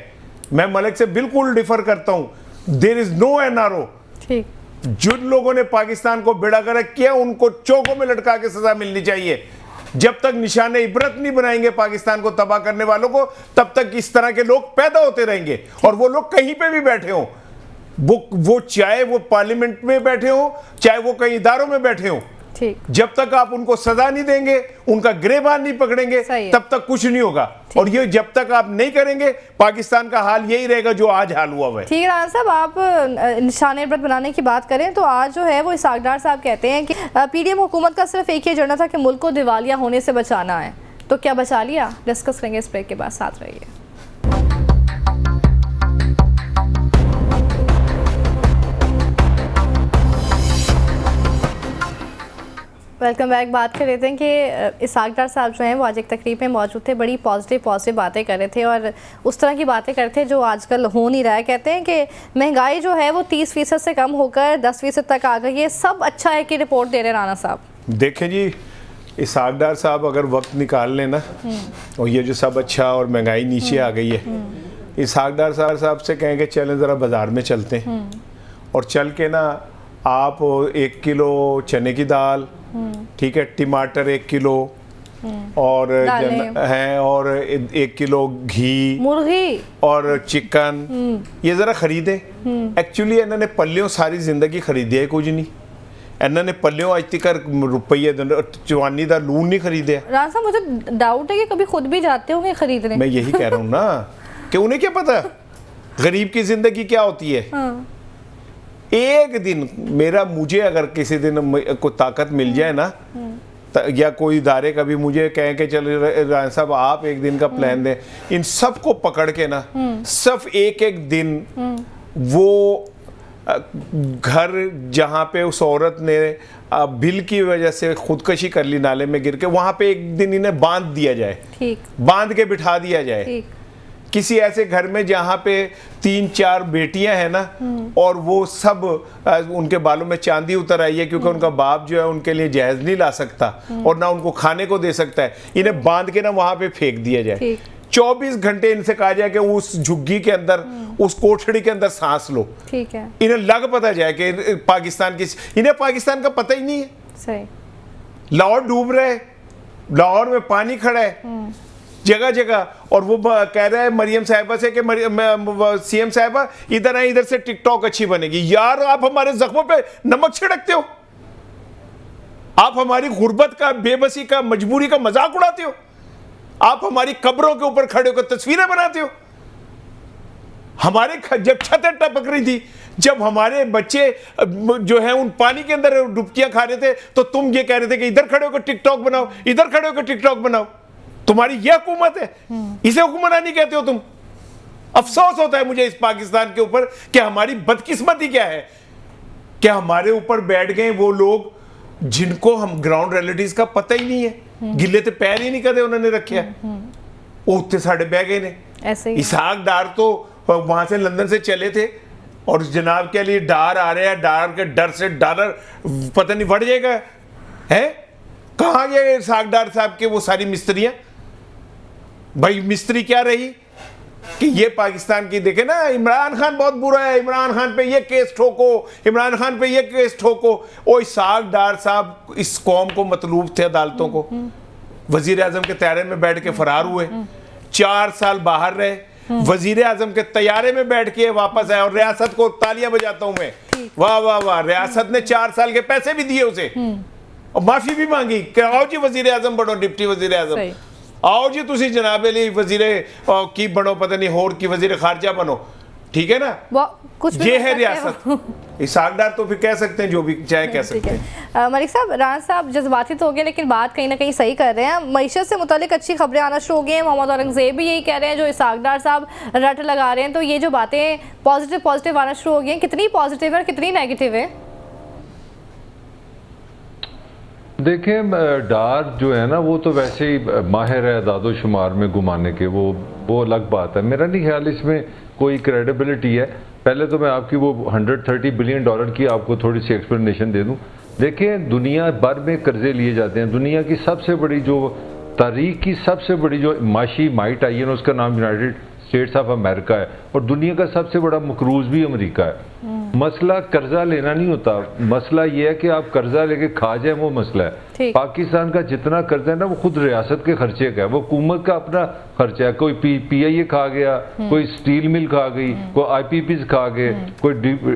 मैं मलिक से बिल्कुल डिफर करता हूं, देयर इज नो एनआरओ। ठीक, जिन लोगों ने पाकिस्तान को बेड़ा गर्क किया उनको चौकों में लटका के सजा मिलनी चाहिए। जब तक निशाने इबरत नहीं बनाएंगे पाकिस्तान को तबाह करने वालों को, तब तक इस तरह के लोग पैदा होते रहेंगे। और वो लोग कहीं पे भी बैठे हों, वो चाहे वो पार्लियामेंट में बैठे हों, चाहे वो कई इदारों में बैठे हों, ठीक, जब तक आप उनको सजा नहीं देंगे, उनका गिरबान नहीं पकड़ेंगे, तब तक कुछ नहीं होगा। और ये जब तक आप नहीं करेंगे, पाकिस्तान का हाल यही रहेगा जो आज हाल हुआ है। ठीक है राना साहब, आप निशान इबरत बनाने की बात करें तो आज जो है वो इसाक डार साहब कहते हैं कि पीडीएम हुकूमत का सिर्फ एक ही एजेंडा था कि मुल्क को दिवालिया होने से बचाना है, तो क्या बचा लिया? डिस्कस करेंगे इस ब्रेक के बाद, साथ रहिए। Welcome back. बात कर रहे थे कि इसाक डार साहब जो हैं वो आज एक तकरीब में मौजूद थे, बड़ी पॉजिटिव बातें कर रहे थे और उस तरह की बातें करते हैं जो आजकल हो नहीं रहा है। कहते हैं कि महंगाई जो है वो 30% से कम होकर 10% तक आ गई, ये सब अच्छा है कि रिपोर्ट दे रहे हैं राना साहब। देखें जी, इसाक डार साहब अगर वक्त निकाल लेना और ये जो सब अच्छा और महंगाई नीचे आ गई है, इसाक डार साहब से कहें कि चलें ज़रा बाज़ार में चलते हैं और चल के ना आप 1 किलो चने की दाल, ठीक है, टमाटर 1 किलो और हैं और 1 किलो घी, मुर्गी और चिकन, ये जरा खरीदे। एक्चुअली इन्होंने पल्लियों सारी जिंदगी खरीदी है कुछ नहीं, इन्होंने पल्लियों आज तक रुपये चवानी का लून नहीं खरीदे। राना साहब, मुझे डाउट है कि कभी खुद भी जाते होंगे खरीदने। मैं यही कह रहा हूँ ना कि उन्हें क्या पता गरीब की जिंदगी क्या होती है। हाँ। एक दिन मुझे अगर किसी दिन को ताकत मिल जाए ना, या कोई इदारे का भी मुझे कहें कि चलो राना साहब आप एक दिन का प्लान दें, इन सब को पकड़ के ना सिर्फ एक दिन वो घर जहाँ पे उस औरत ने बिल की वजह से खुदकशी कर ली नाले में गिर के, वहाँ पे एक दिन इन्हें बांध दिया जाए, बांध के बिठा दिया जाए किसी ऐसे घर में जहाँ पे 3-4 बेटियां हैं ना, और वो सब उनके बालों में चांदी उतर आई है क्योंकि उनका बाप जो है उनके लिए जहेज नहीं ला सकता और ना उनको खाने को दे सकता है, इन्हें बांध के ना वहाँ पे फेंक दिया जाए। 24 घंटे इनसे कहा जाए कि उस झुग्गी के अंदर, उस कोठड़ी के अंदर सांस लो, ठीक है, इन्हें लग पता जाए कि पाकिस्तान की, इन्हें पाकिस्तान का पता ही नहीं है। सही। लाहौर डूब रहा है, लाहौर में पानी खड़ा है जगह जगह, और वो कह रहा है मरियम साहिबा से कि सीएम साहिबा इधर आए, इधर से टिकटॉक अच्छी बनेगी। यार आप हमारे जख्मों पे नमक छिड़कते हो, आप हमारी गुर्बत का, बेबसी का, मजबूरी का मजाक उड़ाते हो, आप हमारी कब्रों के ऊपर खड़े होकर तस्वीरें बनाते हो। हमारे जब छतें टपक रही थी, जब हमारे बच्चे जो है उन पानी के अंदर डुबकियां खा रहे थे, तो तुम ये कह रहे थे कि इधर खड़े होकर टिकटॉक बनाओ, इधर खड़े होकर टिकटॉक बनाओ। तुम्हारी यह हुकूमत है, इसे हुक्मरानी कहते हो तुम? अफसोस होता है मुझे इस पाकिस्तान के ऊपर कि हमारी बदकिस्मती क्या है कि हमारे ऊपर बैठ गए वो लोग जिनको हम ग्राउंड रियलिटीज का पता ही नहीं है, गिले ते पैर ही नहीं कदे उन्होंने रखे उत्ते साढ़े बह गए ने। ऐसे ही इसहाक डार तो वहां से लंदन से चले थे और जनाब के लिए डार आ रहे हैं, डार के डर से डॉलर पता नहीं बढ़ जाएगा है। कहाँ गए इसहाक डार साहब के वो सारी मिस्त्रियां? भाई मिस्त्री क्या रही कि ये पाकिस्तान की देखे ना, इमरान खान बहुत बुरा है, इमरान खान पे ये केस ठोको, इमरान खान पे ये केस ठोको। ओ इसहाक डार साहब इस कौम को मतलूब थे अदालतों को, वजीर आजम के तैयारे में बैठ के फरार हुए, 4 साल बाहर रहे, वजीर आजम के तैयारे में बैठ के वापस आए और रियासत को तालियां बजाता हूं मैं, वाह वाह वाह। रियासत ने 4 साल के पैसे भी दिए उसे और माफी भी मांगी कि आओ जी वजीर आजम बनो, डिप्टी वजीर आजम आओ जी तुसी जनाब अली वजीर की बनो, पता नहीं होर की वजीर खारजा बनो, ठीक है ना। कुछ ये है रियासत। इसहाक डार तो फिर कह सकते हैं जो भी चाहे कह सकते हैं। मलिक साहब, राना साहब जज्बाती तो हो गए लेकिन बात कहीं ना कहीं सही कर रहे हैं। मईशत से मुतालिक अच्छी खबरें आना शुरू हो गई हैं। मोहम्मद औरंगजेब भी यही कह रहे हैं, जो इसहाक डार साहब रट लगा रहे हैं। तो ये जो बातें पॉजिटिव आना शुरू हो गई हैं, कितनी पॉजिटिव है और कितनी नेगेटिव है? देखें, डार जो है ना वो तो वैसे ही माहिर है दादो शुमार में घुमाने के, वो अलग बात है। मेरा नहीं ख्याल इसमें कोई क्रेडिबिलिटी है। पहले तो मैं आपकी वो $130 बिलियन की आपको थोड़ी सी एक्सप्लेनेशन दे दूं। देखें, दुनिया भर में कर्जे लिए जाते हैं। दुनिया की सबसे बड़ी जो तारीख की सबसे बड़ी जो माशी माइट आई है ना, उसका नाम यूनाइटेड स्टेट्स ऑफ अमेरिका है और दुनिया का सबसे बड़ा मकरूज भी अमेरिका है। मसला कर्जा लेना नहीं होता, मसला ये है कि आप कर्जा लेके खा जाए, वो मसला है। पाकिस्तान का जितना कर्जा है ना वो खुद रियासत के खर्चे का है, वो हुकूमत का अपना खर्चा है। कोई PIA खा गया, कोई स्टील मिल खा गई, कोई IPPs खा गए, कोई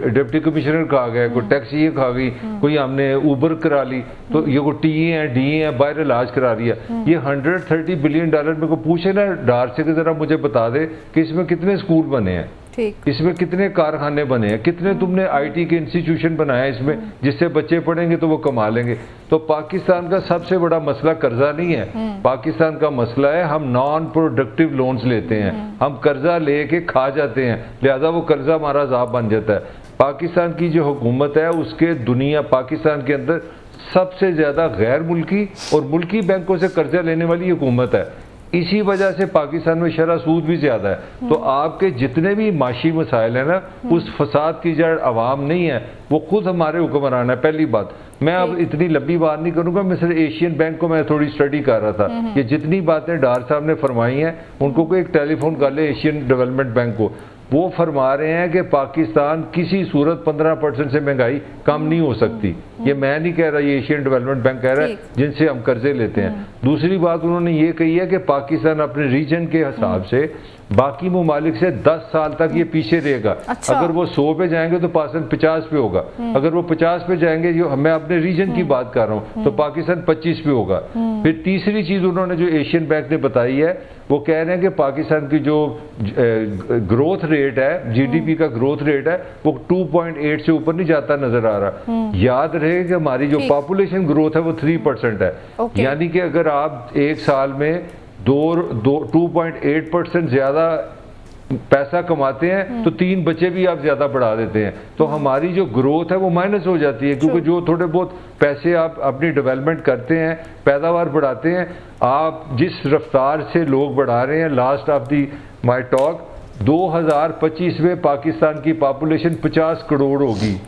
डिप्टी कमिश्नर खा गया, कोई टैक्स ये खा गई, कोई हमने ऊबर करा ली, तो ये कोई TE है DE है बाहर इलाज करा दिया। ये $130 बिलियन मेरे को पूछे ना डार से कि जरा मुझे बता दे कि इसमें कितने स्कूल बने हैं, इसमें कितने कारखाने बने हैं, कितने तुमने IT के इंस्टीट्यूशन बनाए इसमें जिससे बच्चे पढ़ेंगे तो वो कमा लेंगे। तो पाकिस्तान का सबसे बड़ा मसला कर्जा नहीं है, पाकिस्तान का मसला है हम नॉन प्रोडक्टिव लोन्स लेते हैं, हम कर्जा लेके खा जाते हैं, लिहाजा वो कर्जा हमारा अज़ाब बन जाता है। पाकिस्तान की जो हुकूमत है उसके पाकिस्तान के अंदर सबसे ज्यादा गैर मुल्की और मुल्की बैंकों से कर्जा लेने वाली हुकूमत है। इसी वजह से पाकिस्तान में शरह सूद भी ज्यादा है। तो आपके जितने भी माशी मसाइल है ना, उस फसाद की जड़ अवाम नहीं है, वो खुद हमारे हुक्मरान है। पहली बात, मैं अब इतनी लंबी बात नहीं करूंगा, मैं सिर्फ एशियन बैंक को मैं थोड़ी स्टडी कर रहा था। ये जितनी बातें डार साहब ने फरमाई हैं उनको कोई एक टेलीफोन कर ले एशियन डेवलपमेंट बैंक को, वो फरमा रहे हैं कि पाकिस्तान किसी सूरत 15% से महंगाई कम नहीं हो सकती। ये मैं नहीं कह रहा, ये एशियन डेवलपमेंट बैंक कह रहा है जिनसे हम कर्जे लेते हैं। दूसरी बात उन्होंने ये कही है कि पाकिस्तान अपने रीजन के हिसाब से बाकी ममालिक से 10 साल तक ये पीछे रहेगा। अच्छा। अगर वो 100 पे जाएंगे तो पाकिस्तान 50 पे होगा, अगर वो 50 पे जाएंगे, जो मैं अपने रीजन की बात कर रहा हूँ, तो पाकिस्तान 25 पे होगा। फिर तीसरी चीज उन्होंने जो एशियन बैंक ने बताई है, वो कह रहे हैं कि पाकिस्तान की जो ग्रोथ रेट है, GDP का ग्रोथ रेट है, वो 2.8 से ऊपर नहीं जाता नजर आ रहा। याद रहे कि हमारी जो पॉपुलेशन ग्रोथ है वो 3% है, यानी कि अगर आप एक साल में 2.8% ज्यादा पैसा कमाते हैं तो 3 बच्चे भी आप ज्यादा बढ़ा देते हैं, तो हमारी जो ग्रोथ है वो माइनस हो जाती है। क्योंकि जो थोड़े बहुत पैसे आप अपनी डेवलपमेंट करते हैं, पैदावार बढ़ाते हैं, आप जिस रफ्तार से लोग बढ़ा रहे हैं, last of the my talk 2025 में पाकिस्तान की पॉपुलेशन 50 करोड़ होगी।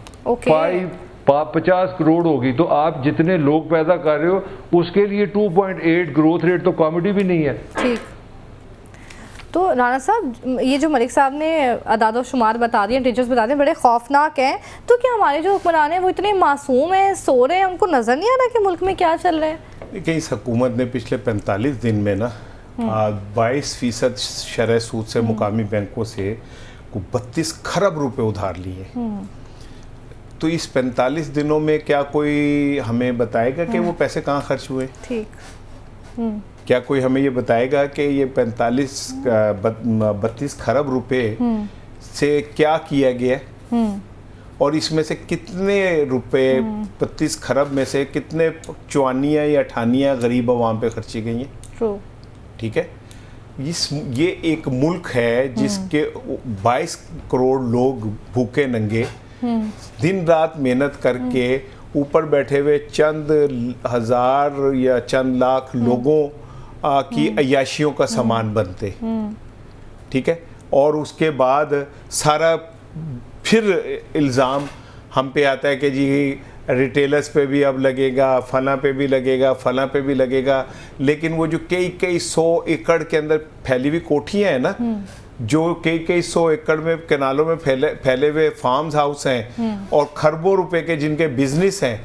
50 करोड़ होगी, तो आप जितने लोग पैदा कर रहे हो उसके लिए 2.8 ग्रोथ रेट तो कॉमेडी भी नहीं है। ठीक। तो राना साहब, ये जो मलिक साहब ने अदाद शुमार बता दिए, टीचर्स बता दिए, बड़े खौफनाक हैं। तो क्या हमारे जो हुक्मरान हैं वो इतने मासूम हैं, सो रहे हैं, उनको नजर नहीं आ रहा कि मुल्क में क्या चल रहा है? देखिए, इस हुकूमत ने पिछले 45 दिन में ना 22% शरह सूद से मुकामी बैंकों से 32 खरब रुपए उधार लिए। तो इस 45 दिनों में क्या कोई हमें बताएगा कि वो पैसे कहाँ खर्च हुए? ठीक। क्या कोई हमें ये बताएगा कि ये 32 खरब रुपए से क्या किया गया और इसमें से कितने रुपए 32 खरब में से कितने चौवानियाँ या अठानियाँ गरीब अवाम पे खर्ची गई हैं। ठीक है, ये एक मुल्क है जिसके 22 करोड़ लोग भूखे नंगे दिन रात मेहनत करके ऊपर बैठे हुए चंद हजार या चंद लाख लोगों की अय्याशियों का सामान बनते। ठीक है, और उसके बाद सारा फिर इल्ज़ाम हम पे आता है कि जी रिटेलर्स पे भी अब लगेगा, फला पे भी लगेगा, फला पे भी लगेगा। लेकिन वो जो कई 100 एकड़ के अंदर फैली हुई कोठियाँ हैं ना, जो कई 100 एकड़ में कनालों में फैले हुए फार्म्स हाउस हैं और खरबों रुपए के जिनके बिजनेस हैं,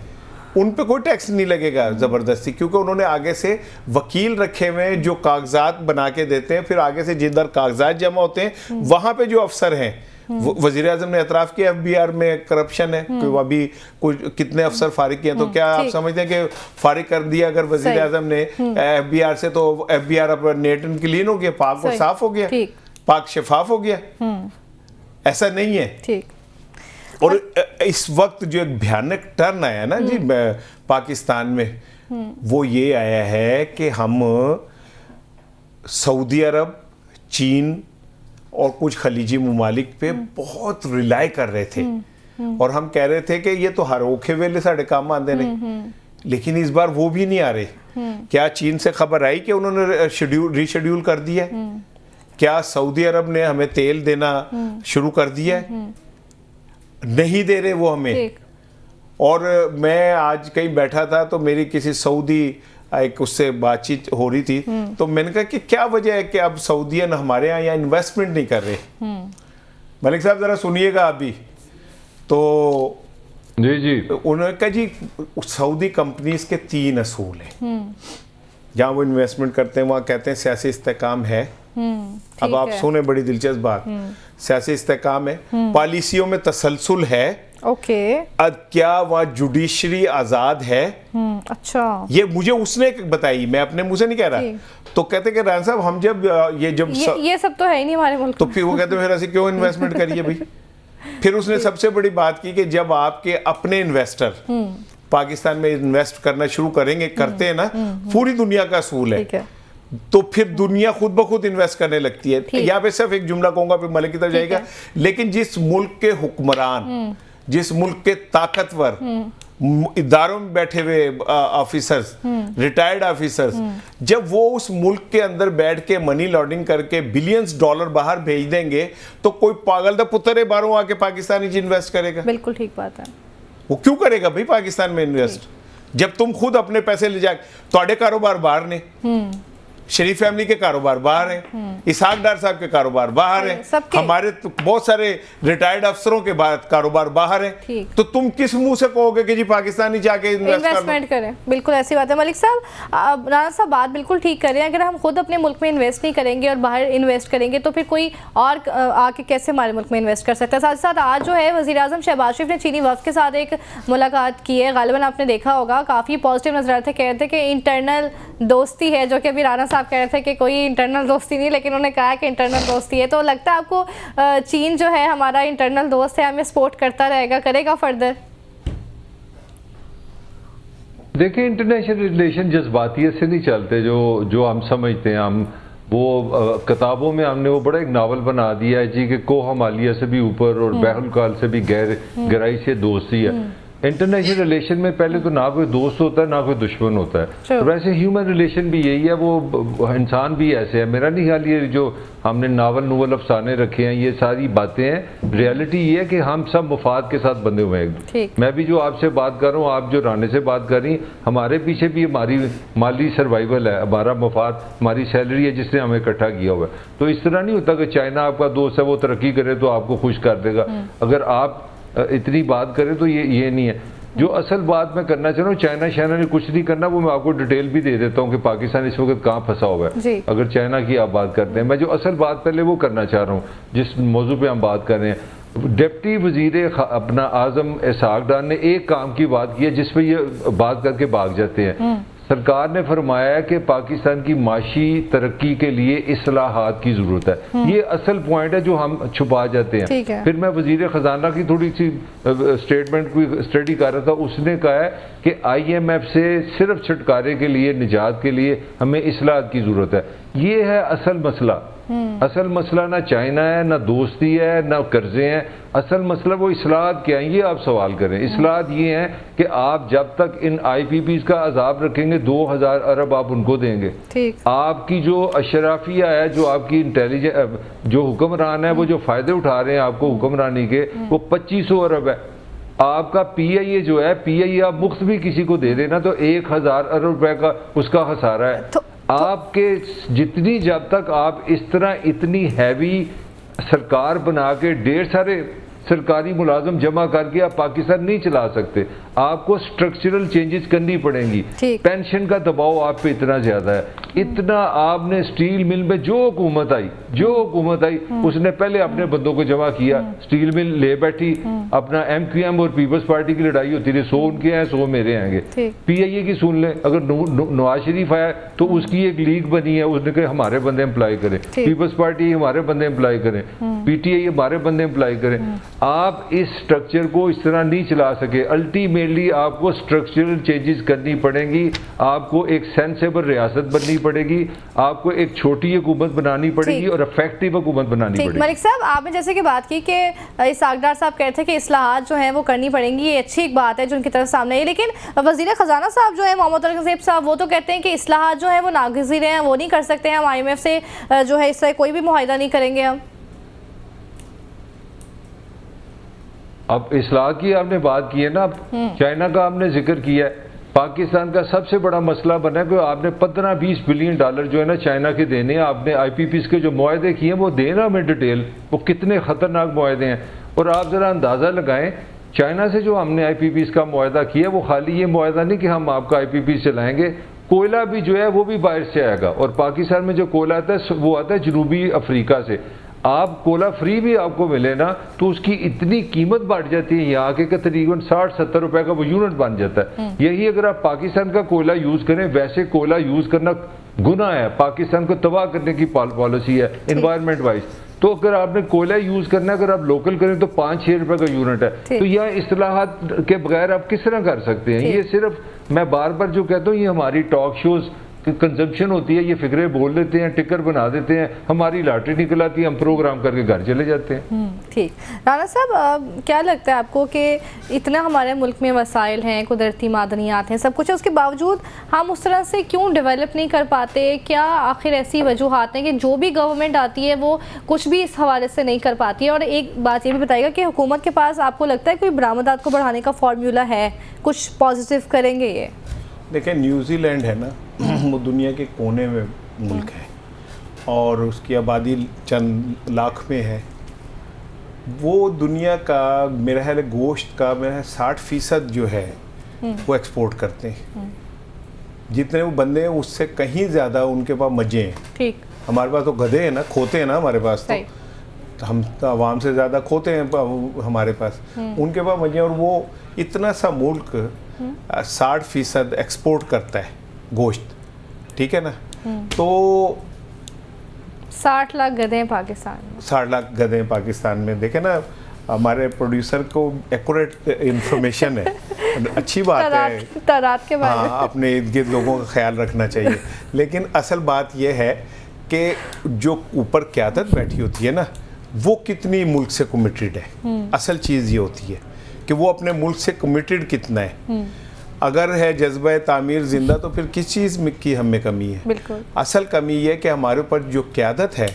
उन पे कोई टैक्स नहीं लगेगा ज़बरदस्ती, क्योंकि उन्होंने आगे से वकील रखे हुए हैं जो कागजात बना के देते हैं। फिर आगे से जिधर कागजात जमा होते हैं वहाँ पे जो अफसर हैं, वज़ीर आज़म ने एतराफ़ किया FBR में करप्शन है, कि अभी कुछ कितने अफसर फारिग किए हैं। तो क्या आप समझते हैं कि फारिग कर दिया अगर वज़ीर आज़म ने FBR से, तो FBR अब नेट एंड क्लीन हो गया, पाक और साफ हो गया, पाक शफाफ हो गया? ऐसा नहीं है। ठीक। और इस वक्त जो एक भयानक टर्न आया ना जी पाकिस्तान में, वो ये आया है कि हम सऊदी अरब, चीन और कुछ खलीजी ममालिक पे बहुत रिलाई कर रहे थे और हम कह रहे थे कि ये तो हर औखे वेले साढ़े काम आते ने, लेकिन इस बार वो भी नहीं आ रहे। क्या चीन से खबर आई कि उन्होंने रीशेड्यूल कर दिया है? क्या सऊदी अरब ने हमें तेल देना शुरू कर दिया है? नहीं दे रहे वो हमें। और मैं आज कहीं बैठा था तो मेरी किसी सऊदी एक उससे बातचीत हो रही थी, तो मैंने कहा कि क्या वजह है कि अब सऊदियन हमारे यहाँ इन्वेस्टमेंट नहीं कर रहे। मलिक साहब जरा सुनिएगा अभी तो। जी उन्होंने कहा जी सऊदी कंपनीज के 3 असूल हैं जहाँ वो इन्वेस्टमेंट करते हैं। वहाँ कहते हैं सियासी इस्तेकाम है। अब आप सुने, बड़ी दिलचस्प बात, सियासी इस्तेकाम है, पॉलिसियों में तसलसल है। ओके। क्या वहाँ जुडिशरी आजाद है? अच्छा, ये मुझे उसने बताई, मैं अपने मुंह से नहीं कह रहा। तो कहते कि रान साहब हम जब ये सब तो है ही नहीं हमारे मुल्क, तो फिर वो कहते फिर ऐसे क्यों इन्वेस्टमेंट करिए भाई। फिर उसने सबसे बड़ी बात की कि जब आपके अपने इन्वेस्टर पाकिस्तान में इन्वेस्ट करना शुरू करेंगे, करते हैं ना, पूरी दुनिया का असूल है, तो फिर दुनिया खुद ब खुद इन्वेस्ट करने लगती है। यहाँ पे सिर्फ एक जुमला कहूंगा फिर मलिक की तरफ जाएगा। लेकिन जिस मुल्क के हुक्मरान, जिस मुल्क के ताकतवर इदारों में बैठे हुए ऑफिसर्स, रिटायर्ड ऑफिसर्स, जब वो उस मुल्क के अंदर बैठ के मनी लॉन्ड्रिंग करके बिलियंस डॉलर बाहर भेज देंगे, तो कोई पागल दा पुत्र है बाहरों आके पाकिस्तानी जी इन्वेस्ट करेगा? बिल्कुल ठीक बात है। वो क्यों करेगा भाई पाकिस्तान में इन्वेस्ट, जब तुम खुद अपने पैसे ले जाए? थोड़े कारोबार बाहर ने, शरीफ फैमिली के कारोबार बाहर हैं, इसहाक डार साहब के कारोबार बाहर हैं, हमारे तो बहुत सारे रिटायर्ड अफसरों के कारोबार बाहर हैं। तो तुम किस मुंह से कहोगे कि जी पाकिस्तानी जाके इन्वेस्टमेंट करें? बिल्कुल ऐसी बात है। मलिक साहब, राना साहब बात बिल्कुल ठीक कर रहे हैं। अगर हम खुद अपने मुल्क में इन्वेस्ट नहीं करेंगे और बाहर इन्वेस्ट करेंगे तो फिर कोई और आके कैसे हमारे मुल्क में इन्वेस्ट कर सकता है? साथ ही साथ आज जो है वज़ीर आज़म शहबाज शरीफ ने चीनी वफ़द के साथ एक मुलाकात की है। गालिबन आपने देखा होगा, काफ़ी पॉजिटिव नजर आते, कह रहे थे कि इंटरनल दोस्ती है, जो कि अभी राना साहब कह रहे थे कि कोई इंटरनल दोस्ती नहीं, लेकिन उन्होंने कहा कि इंटरनल दोस्ती है। तो लगता है आपको चीन जो है हमारा इंटरनल दोस्त है, हमें सपोर्ट करता रहेगा, करेगा फर्दर? देखिए, इंटरनेशनल रिलेशन जज्बातियत से नहीं चलते जो हम समझते हैं। हम वो किताबों में हमने वो बड़ा एक नावल बना दिया है जी कि कोह मालिया से भी ऊपर और बहरुल से भी गहराई से दोस्ती है। इंटरनेशनल रिलेशन में पहले तो ना कोई दोस्त होता है ना कोई दुश्मन होता है। तो वैसे ह्यूमन रिलेशन भी यही है, वो इंसान भी ऐसे है। मेरा नहीं ख्याल ये जो हमने नावल अफसाने रखे हैं ये सारी बातें हैं। रियलिटी ये है कि हम सब मुफाद के साथ बंधे हुए हैं। मैं भी जो आपसे बात कर रहा हूँ, आप जो राने से बात कर रही, हमारे पीछे भी हमारी माली सर्वाइवल है, हमारा मुफाद, हमारी सैलरी है जिसने हमें इकट्ठा किया हुआ है। तो इस तरह नहीं होता कि चाइना आपका दोस्त है, वो तरक्की करे तो आपको खुश कर देगा। अगर आप इतनी बात करें तो ये नहीं है। जो असल बात मैं करना चाह रहा हूँ, चाइना ने कुछ नहीं करना, वो मैं आपको डिटेल भी दे देता हूँ कि पाकिस्तान इस वक्त कहाँ फंसा हुआ है। अगर चाइना की आप बात करते हैं, मैं जो असल बात पहले वो करना चाह रहा हूँ जिस मौजू पे हम बात कर रहे हैं। डिप्टी वजीर अपना आजम इसहाक डार ने एक काम की बात की है जिस पे ये बात करके भाग जाते हैं। सरकार ने फरमाया है कि पाकिस्तान की माशी तरक्की के लिए इस्लाहात की ज़रूरत है। ये असल पॉइंट है जो हम छुपा जाते हैं। फिर मैं वज़ीर ख़जाना की थोड़ी सी स्टेटमेंट को स्टडी कर रहा था, उसने कहा है कि IMF से सिर्फ छुटकारे के लिए, निजात के लिए हमें इस्लाहात की ज़रूरत है। ये है असल मसला। असल मसला ना चाइना है, ना दोस्ती है, ना कर्जे हैं। असल मसला वो इस्लाहात क्या है, ये आप सवाल करें। इस्लाहात ये हैं कि आप जब तक इन IPPs का अजाब रखेंगे 2000 अरब आप उनको देंगे। आपकी जो अशराफिया है, जो आपकी इंटेलिजेंस, जो हुक्मरान है, वो जो फ़ायदे उठा रहे हैं आपको हुक्मरानी के, वो 2500 अरब है। आपका PIA जो है, PIA आप मुफ्त भी किसी को दे देना तो 1000 अरब रुपए का उसका खसारा है। आपके जितनी, जब तक आप इस तरह इतनी हैवी सरकार बना के ढेर सारे सरकारी मुलाजम जमा करके आप पाकिस्तान नहीं चला सकते। आपको स्ट्रक्चरल चेंजेस करनी पड़ेंगी। पेंशन का दबाव आप पे इतना ज्यादा है, इतना आपने स्टील मिल में जो हुकूमत आई उसने पहले अपने बंदों को जमा किया। स्टील मिल ले बैठी, अपना MQM और पीपल्स पार्टी की लड़ाई होती रही, 100 उनके हैं 100 मेरे आएंगे। PIA की सुन लें, अगर नवाज शरीफ आया तो उसकी एक लीग बनी है, उसने कहा हमारे बंदे एम्प्लॉय करें, पीपल्स पार्टी हमारे बंदे एम्प्लॉय करें, PTI हमारे बंदे एम्प्लॉय करें। आप इस स्ट्रक्चर को इस तरह नहीं चला सके। अल्टीमेटली आपको स्ट्रक्चरल चेंजेस करनी पड़ेंगी, आपको एक सेंसेबल रियासत बननी पड़ेगी, आपको एक छोटी हुकूमत बनानी पड़ेगी और इफेक्टिव हुकूमत बनानी पड़ेगी। मलिक साहब, आपने जैसे कि बात की कि इसाकडार साहब कहते हैं कि इस्लाहात जो हैं वो करनी पड़ेंगी, ये अच्छी एक बात है जो उनकी तरफ सामने है, लेकिन वज़ीर ख़जाना साहब जो है मोहम्मद औरंगज़ेब साहब, वो तो कहते हैं कि इस्लाहात जो है वो नागज़िर हैं, वो नहीं कर सकते हैं, हम IMF से जो है इससे कोई भी मुआहिदा नहीं करेंगे हम। अब इस्लाह की आपने बात की है ना, चाइना का आपने जिक्र किया है। पाकिस्तान का सबसे बड़ा मसला बना है कि आपने 15-20 बिलियन डॉलर जो है ना चाइना के देने हैं। आपने IPPs के जो मुआहदे किए हैं वो देना हमें डिटेल, वो कितने ख़तरनाक मुआहदे हैं। और आप ज़रा अंदाज़ा लगाएं, चाइना से जो हमने IPPs का मुआहदा किया वो खाली ये मुआहदा नहीं कि हम आपका IPPs चलाएंगे, कोयला भी जो है वो भी बाहर से आएगा। और पाकिस्तान में जो कोयला आता है वो आता है जनूबी अफ्रीका से। आप कोला फ्री भी आपको मिले ना तो उसकी इतनी कीमत बढ़ जाती है यहाँ के तकरीबन 60-70 रुपए का वो यूनिट बन जाता है। यही अगर आप पाकिस्तान का कोयला यूज करें, वैसे कोयला यूज करना गुनाह है, पाकिस्तान को तबाह करने की पॉलिसी है एनवायरनमेंट वाइज। तो अगर आपने कोयला यूज करना है, अगर आप लोकल करें तो 5-6 रुपए का यूनिट है। तो यह इस्लाहात के बगैर आप किस तरह कर सकते हैं? ये सिर्फ मैं बार बार जो कहता हूँ, ये हमारी टॉक शोज कंजम्पशन होती है, ये फिक्रे बोल देते हैं, टिकर बना देते हैं, हमारी लॉटरी निकल आती है, हम प्रोग्राम करके घर चले जाते हैं। ठीक। राना साहब, क्या लगता है आपको कि इतना हमारे मुल्क में वसाइल हैं, कुदरती मादनियात हैं, सब कुछ है, उसके बावजूद हम उस तरह से क्यों डेवलप नहीं कर पाते? क्या आखिर ऐसी वजूहात हैं कि जो भी गवर्नमेंट आती है वो कुछ भी इस हवाले से नहीं कर पाती है? और एक बात ये भी बताइएगा कि हुकूमत के पास आपको लगता है कोई बरामदात को बढ़ाने का फार्मूला है, कुछ पॉजिटिव करेंगे ये? देखिए, न्यूजीलैंड है ना, वो दुनिया के कोने में मुल्क है और उसकी आबादी चंद लाख में है। वो दुनिया का मेरा ख्याल है गोश्त का मेरा 60% जो है वो एक्सपोर्ट करते हैं। जितने वो बंदे हैं उससे कहीं ज़्यादा उनके पास मजे हैं। ठीक। हमारे पास तो गधे हैं ना, खोते हैं ना हमारे पास, तो हम तो आवाम से ज़्यादा खोते हैं हमारे पास, उनके पास मजे हैं। और वो इतना सा मुल्क 60% एक्सपोर्ट करता है गोश्त, ठीक है ना। तो 60 लाख गधे हैं पाकिस्तान में, 60 लाख गधे हैं पाकिस्तान में। देखे ना, हमारे प्रोड्यूसर को एक्यूरेट इंफॉर्मेशन है, अच्छी बात है, तादाद के बारे में। हाँ, अपने इर्द गिर्द लोगों का ख्याल रखना चाहिए। लेकिन असल बात यह है कि जो ऊपर क़यादत बैठी होती है ना, वो कितनी मुल्क से कमिटेड है। असल चीज़ ये होती है कि वो अपने मुल्क से कमिटेड कितना है। अगर है जज्बा तामीर जिंदा तो फिर किस चीज़ की हमें कमी है? बिल्कुल। असल कमी ये है कि हमारे ऊपर जो क़यादत है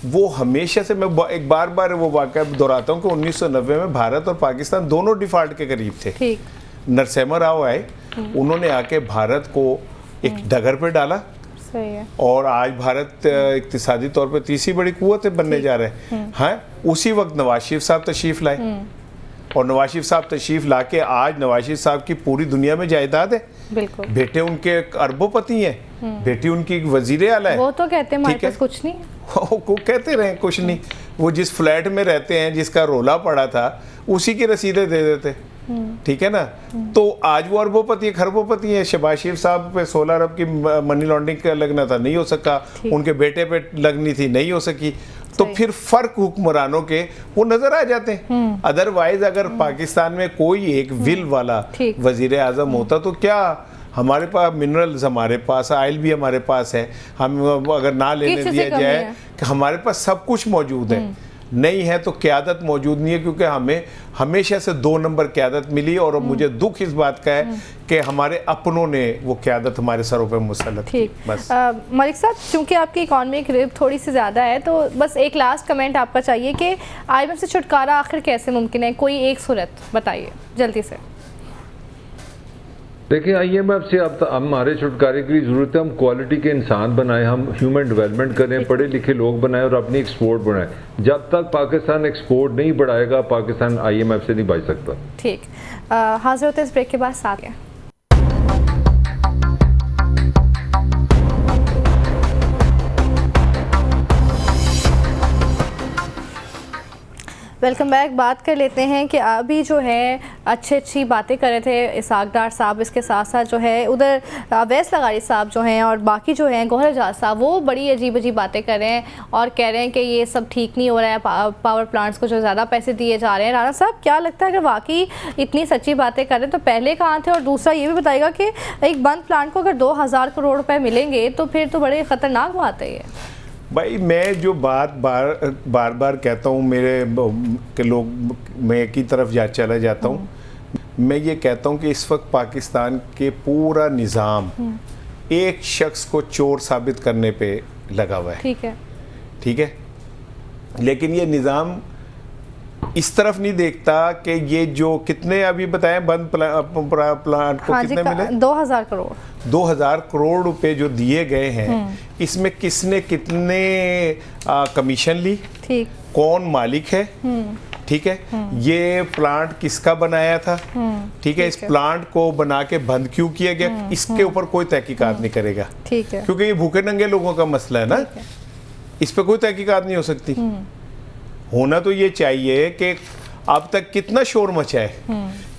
वो हमेशा से, मैं एक बार बार वो वाक़या दोहराता हूँ कि 1990 में भारत और पाकिस्तान दोनों डिफ़ॉल्ट के करीब थे। नरसिम्हा राव आए, उन्होंने आके भारत को एक डगर पे डाला। सही है। और आज भारत इक्तिसादी तौर पर तीसरी बड़ी कुव्वत बनने जा रहा है। हाँ, उसी वक्त नवाज शरीफ साहब तशरीफ़ लाए और नवाज शरीफ साहब तशरीफ लाके आज नवाज शरीफ साहब की पूरी दुनिया में जायदाद है। बिल्कुल। बेटे उनके अरबोपति हैं, बेटी उनकी वजीर आला है। वो तो कहते हैं हमारे पास कुछ नहीं, वो कहते रहे कुछ नहीं। वो जिस फ्लैट में रहते हैं, जिसका रोला पड़ा था, उसी की रसीदें दे देते। ठीक है ना। तो आज वो अरबोपति खरबोपति है। शहबाज शरीफ साहब पे 16 अरब की मनी लॉन्ड्रिंग का लगना था, नहीं हो सका। उनके बेटे पे लगनी थी, नहीं हो सकी। तो फिर फर्क हुक्मरानों के वो नजर आ जाते हैं। अदरवाइज अगर पाकिस्तान में कोई एक विल वाला वजीर आजम होता तो क्या, हमारे पास मिनरल्स, हमारे पास ऑयल भी हमारे पास है, हम अगर ना लेने दिया जाए कि हमारे पास सब कुछ मौजूद है। नहीं है तो क़यादत मौजूद नहीं है, क्योंकि हमें हमेशा से 2 नंबर क़यादत मिली। और मुझे दुख इस बात का है कि हमारे अपनों ने वो क़यादत हमारे सरों पे मुसल्लत की। बस मलिक साहब, चूंकि आपकी इकॉनमिक रिस्क थोड़ी सी ज़्यादा है, तो बस एक लास्ट कमेंट आपका चाहिए कि IMF से छुटकारा आखिर कैसे मुमकिन है, कोई एक सूरत बताइए जल्दी से। देखिए, IMF से अब हमारे छुटकारे की ज़रूरत है। हम क्वालिटी के इंसान बनाएं, हम ह्यूमन डेवलपमेंट करें, पढ़े लिखे लोग बनाएं और अपनी एक्सपोर्ट बढ़ाएं। जब तक पाकिस्तान एक्सपोर्ट नहीं बढ़ाएगा, पाकिस्तान IMF से नहीं बच सकता। ठीक, हाजिर होते हैं इस ब्रेक के बाद साथ हैं। Welcome back. बात कर लेते हैं कि अभी जो है अच्छी बातें कर रहे थे इसहाक डार साहब, इसके साथ साथ जो है उधर अवैस लगारी साहब जो हैं और बाकी जो हैं गौहर एजाज साहब, वो बड़ी अजीब बातें कर रहे हैं और कह रहे हैं कि ये सब ठीक नहीं हो रहा है, पावर प्लांट्स को जो ज़्यादा पैसे दिए जा रहे हैं। राना साहब, क्या लगता है अगर वाकई इतनी सच्ची बातें कर रहे हैं तो पहले कहाँ थे? और दूसरा ये भी बताइएगा कि एक बंद प्लांट को अगर 2000 करोड़ रुपये मिलेंगे तो फिर तो बड़े ख़तरनाक बात है ये। भाई, मैं जो बात बार कहता हूँ, मेरे के लोग, मैं की तरफ चला जाता हूँ। मैं ये कहता हूँ कि इस वक्त पाकिस्तान के पूरा निज़ाम एक शख्स को चोर साबित करने पे लगा हुआ है। ठीक है, लेकिन ये निज़ाम इस तरफ नहीं देखता कि ये जो कितने अभी बताएं बंद प्लांट को कितने मिले? 2000 करोड़। 2000 करोड़ रुपए जो दिए गए हैं, इसमें किसने कितने कमीशन ली, ठीक, कौन मालिक है, ठीक है, ये प्लांट किसका बनाया था, ठीक है, इस प्लांट को बना के बंद क्यों किया गया, इसके ऊपर कोई तहकीकात नहीं करेगा। ठीक है, क्योंकि ये भूखे नंगे लोगों का मसला है ना, इस पर कोई तहकीकात नहीं हो सकती। होना तो ये चाहिए कि अब तक कितना शोर मचा है,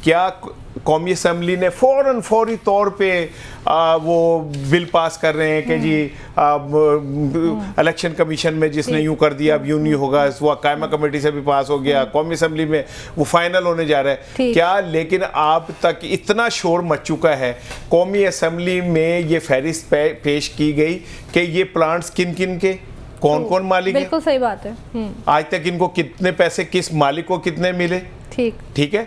क्या कौमी असम्बली ने फौरी तौर पे वो बिल पास कर रहे हैं कि जी इलेक्शन कमीशन में जिसने यूं कर दिया अब यूं नहीं होगा, वो कायमा कमेटी से भी पास हो गया, कौमी असम्बली में वो फाइनल होने जा रहा है क्या। लेकिन अब तक इतना शोर मच चुका है, कौमी असम्बली में ये फहरिस्त पेश की गई कि ये प्लांट्स किन किन के, कौन कौन मालिक है। बिल्कुल सही बात है। आज तक इनको कितने पैसे किस मालिक को कितने मिले, ठीक है,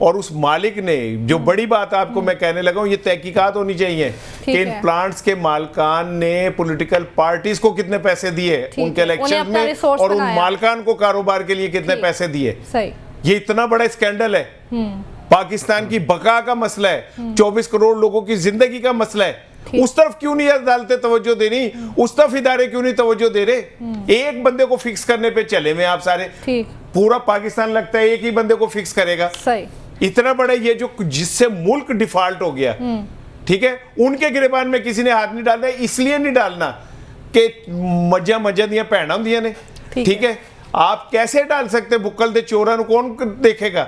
और उस मालिक ने, जो बड़ी बात आपको मैं कहने लगा हूं, ये तहकीकात होनी चाहिए कि इन प्लांट्स के मालकान ने पॉलिटिकल पार्टीज को कितने पैसे दिए उनके इलेक्शन में, और उन मालकान को कारोबार के लिए कितने पैसे दिए। ये इतना बड़ा स्कैंडल है, पाकिस्तान की बका का मसला है, 24 करोड़ लोगों की जिंदगी का मसला है। उस तरफ क्यों नहीं अदालतें तवज्जो दे रही, उस तरफ इदारे क्यों नहीं तवज्जो दे रहे। एक बंदे को फिक्स करने पे चले में आप सारे, पूरा पाकिस्तान लगता है एक ही बंदे को फिक्स करेगा। सही, इतना बड़ा ये जो जिससे मुल्क डिफॉल्ट हो गया, ठीक है, उनके गिरबान में किसी ने हाथ नहीं डालना, इसलिए नहीं डालना कि मजा दिया भैना होंदियां ने, ठीक है। आप कैसे डाल सकते, बुक्कल दे चोरा कौन देखेगा,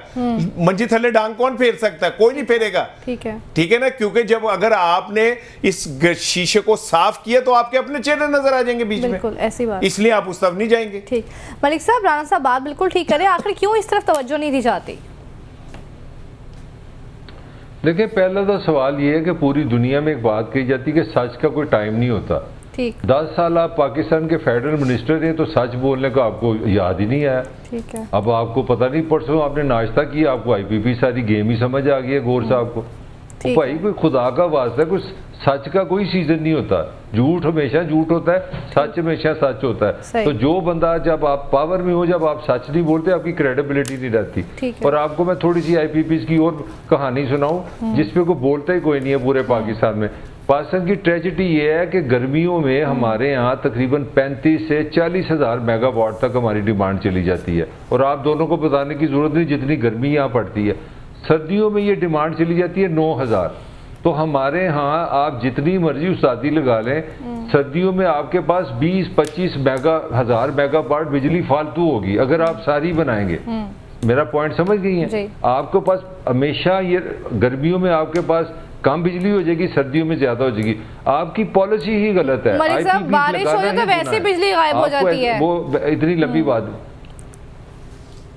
मंजी थले डांग कौन फेर सकता है, कोई नहीं फेरेगा, ठीक है ना। क्योंकि जब अगर आपने इस शीशे को साफ किया तो आपके अपने चेहरे नजर आ जाएंगे बीच में, ऐसी बात, इसलिए आप उस तरफ नहीं जाएंगे। ठीक, मलिक साहब, राना साहब बात बिल्कुल ठीक करें, आखिर क्यों इस तरफ तवज्जो नहीं दी जाती? देखिए, पहला तो सवाल ये है कि पूरी दुनिया में एक बात कही जाती है कि सच का कोई टाइम नहीं होता। 10 साल आप पाकिस्तान के फेडरल मिनिस्टर हैं तो सच बोलने का आपको याद ही नहीं आया। ठीक है, अब आपको पता नहीं, परसों आपने नाश्ता किया, आपको IPP सारी गेम ही समझ आ गई है गौर साहब को। भाई, कोई खुदा का वास्ता, कुछ सच का कोई सीजन नहीं होता, झूठ हमेशा झूठ होता है, सच हमेशा सच होता है। तो जो बंदा, जब आप पावर में हो, जब आप सच नहीं बोलते, आपकी क्रेडिबिलिटी नहीं रहती। और आपको मैं थोड़ी सी IPPs की और कहानी सुनाऊं जिसपे कोई बोलता ही कोई नहीं है पूरे पाकिस्तान में। पाकिस्तान की ट्रेजिडी ये है कि गर्मियों में हमारे यहाँ तकरीबन 35 से 40 हज़ार मेगावाट तक हमारी डिमांड चली जाती है, और आप दोनों को बताने की जरूरत नहीं जितनी गर्मी यहाँ पड़ती है। सर्दियों में ये डिमांड चली जाती है 9000। तो हमारे यहाँ आप जितनी मर्जी उस्तादी लगा लें, सर्दियों में आपके पास 20-25 हज़ार मेगावाट बिजली फालतू होगी अगर आप सारी बनाएंगे। मेरा पॉइंट समझ गई हैं? आपके पास हमेशा ये गर्मियों में आपके पास कम बिजली हो जाएगी, सर्दियों में ज्यादा हो जाएगी। आपकी पॉलिसी ही गलत है। बारिश हो जाए तो वैसे बिजली गायब हो जाती है। वो इतनी लंबी बात।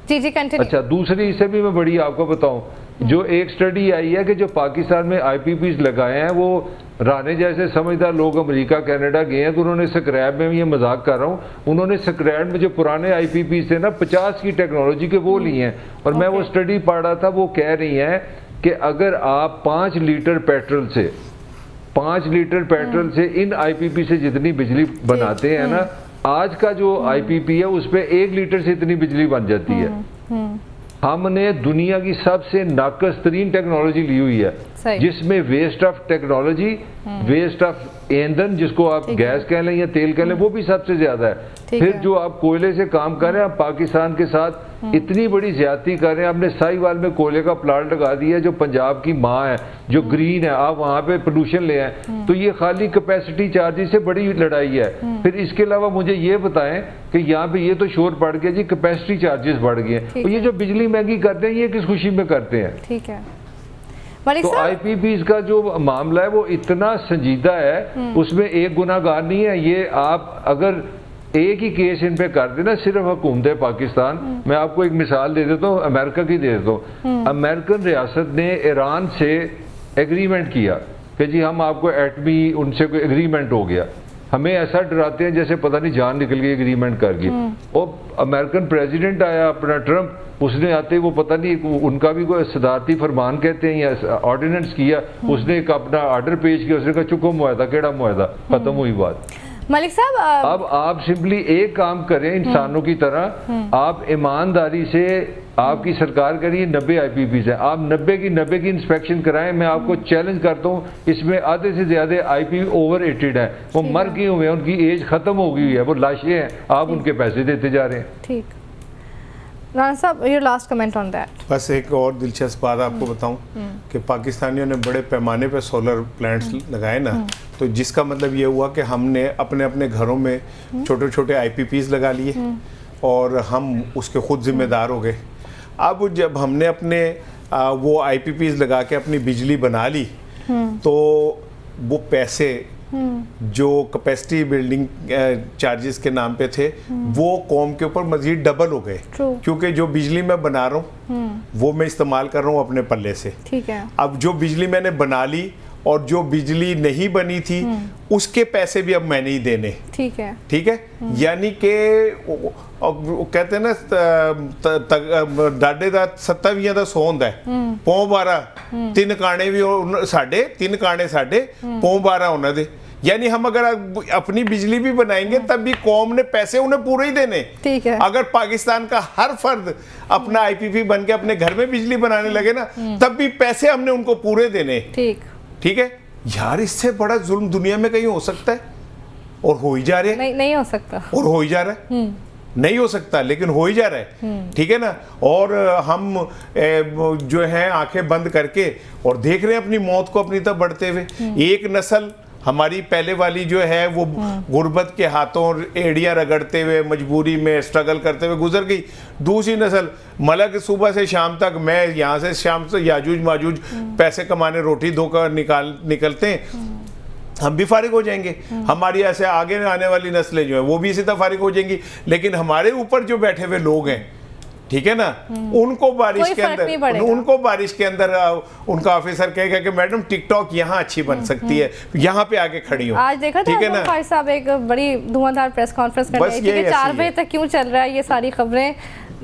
जी कंटिन्यू। अच्छा, दूसरी इससे भी मैं बड़ी आपको बताऊं, जो एक स्टडी आई है कि जो पाकिस्तान में IPPs लगाए हैं, वो राणे जैसे समझदार लोग अमेरिका कनाडा गए हैं तो उन्होंने स्क्रैप में, ये मजाक कर रहा हूँ, उन्होंने स्क्रैप में जो पुराने IPPs थे ना 50 की टेक्नोलॉजी के वो लिए हैं। और मैं वो स्टडी पढ़ रहा था, वो कह रही हैं कि अगर आप 5 लीटर पेट्रोल से इन IPP से जितनी बिजली बनाते हैं ना, आज का जो IPP है उस पर 1 लीटर से इतनी बिजली बन जाती है। हमने दुनिया की सबसे नाकस तरीन टेक्नोलॉजी ली हुई है, जिसमें waste of technology, waste of ईंधन, जिसको आप गैस कह लें या तेल कह लें, वो भी सबसे ज्यादा है। फिर जो आप कोयले से काम कर रहे हैं, आप पाकिस्तान के साथ इतनी बड़ी ज्यादती कर रहे हैं। आपने साहिवाल में कोयले का प्लांट लगा दिया, जो पंजाब की माँ है, जो ग्रीन है, आप वहाँ पे पोल्यूशन ले आए, तो ये खाली कैपेसिटी चार्जेस से बड़ी लड़ाई है। फिर इसके अलावा मुझे ये बताएं कि यहाँ पे ये तो शोर बढ़ गया जी, कैपेसिटी चार्जेस बढ़ गए, तो ये जो बिजली महंगी करते हैं ये किस खुशी में करते हैं? ठीक है। तो IPPs का जो मामला है वो इतना संजीदा है, उसमें एक गुनाहगार नहीं है। ये आप अगर एक ही केस इन पे कर देना, सिर्फ हुकूमत पाकिस्तान, मैं आपको एक मिसाल दे देता हूँ, अमेरिका की दे देता हूँ। अमेरिकन रियासत ने ईरान से एग्रीमेंट किया कि जी हम आपको एटमी, उनसे कोई एग्रीमेंट हो गया, हमें ऐसा डराते हैं जैसे पता नहीं जान निकल गई एग्रीमेंट करके। और अमेरिकन प्रेसिडेंट आया अपना ट्रंप, उसने आते वो पता नहीं उनका भी कोई सदारती फरमान कहते हैं या ऑर्डिनेंस किया, उसने एक अपना ऑर्डर पेश किया, उसने कहा चुको मुआहदा, केड़ा मुआहदा, खत्म हुई बात। मलिक साहब, अब आप सिंपली एक काम करें इंसानों की तरह, आप ईमानदारी से, आपकी सरकार करिए 90 IPPs है, आप 90 की इंस्पेक्शन कराएं। मैं आपको चैलेंज करता हूँ, इसमें आधे से ज्यादा IPP ओवररेटेड है, वो मर गए हुए हैं, उनकी एज खत्म हो गई है, वो लाशें हैं, आप उनके पैसे देते जा रहे हैं। ठीक, राणा साहब, your last comment on that. बस एक और दिलचस्प बात आपको बताऊं कि पाकिस्तानियों ने बड़े पैमाने पे सोलर प्लांट्स लगाए ना, तो जिसका मतलब ये हुआ कि हमने अपने अपने घरों में छोटे छोटे IPPs लगा लिए और हम उसके खुद जिम्मेदार हो गए। अब जब हमने अपने वो IPPs लगा के अपनी बिजली बना ली, तो वो पैसे जो कैपेसिटी बिल्डिंग चार्जेस के नाम पे थे, वो कौम के ऊपर मजीद डबल हो गए, क्योंकि जो बिजली मैं बना रहा हूँ वो मैं इस्तेमाल कर रहा हूँ अपने पल्ले से। ठीक है। अब जो बिजली मैंने बना ली और जो बिजली नहीं बनी थी उसके पैसे भी अब मैंने ही देने। ठीक है, ठीक है। यानी कि कहते हैं ना, डाडे दा 27 दा सौ हुंदा है, पौ 12 3 काने भी साडे, 3 काने साडे, पौ 12 उन्हां दे। यानी हम अगर अपनी बिजली भी बनाएंगे तब भी कौम ने पैसे उन्हें पूरे ही देने। ठीक है। अगर पाकिस्तान का हर फर्द अपना IPP बन के अपने घर में बिजली बनाने लगे ना, तब भी पैसे हमने उनको पूरे देने। ठीक है यार, इससे बड़ा जुल्म दुनिया में कहीं हो सकता है? और हो ही जा रहा है। नहीं हो सकता, और हो ही जा रहा है। नहीं हो सकता, लेकिन हो ही जा रहा है। ठीक है ना। और हम जो है आंखें बंद करके और देख रहे हैं अपनी मौत को अपनी तरफ बढ़ते हुए। एक नस्ल हमारी पहले वाली जो है वो गुर्बत के हाथों एड़ियां रगड़ते हुए, मजबूरी में स्ट्रगल करते हुए गुजर गई। दूसरी नस्ल मलक सुबह से शाम तक, मैं यहाँ से शाम से याजूज माजूज पैसे कमाने, रोटी धोकर निकलते हैं, हम भी फारिग हो जाएंगे। हमारी ऐसे आगे आने वाली नस्लें जो है वो भी इसी तरह फारिग हो जाएंगी। लेकिन हमारे ऊपर जो बैठे हुए लोग हैं, ठीक है ना, उनको बारिश के अंदर उनका ऑफिसर कहेगा कि मैडम टिकटॉक यहाँ अच्छी बन सकती है, यहाँ पे आगे खड़ी हो। आज देखा था ना भाई साहब एक बड़ी धुआंधार प्रेस कॉन्फ्रेंस कर रहे थे कि 4 बजे तक क्यों चल रहा है, ये सारी खबरें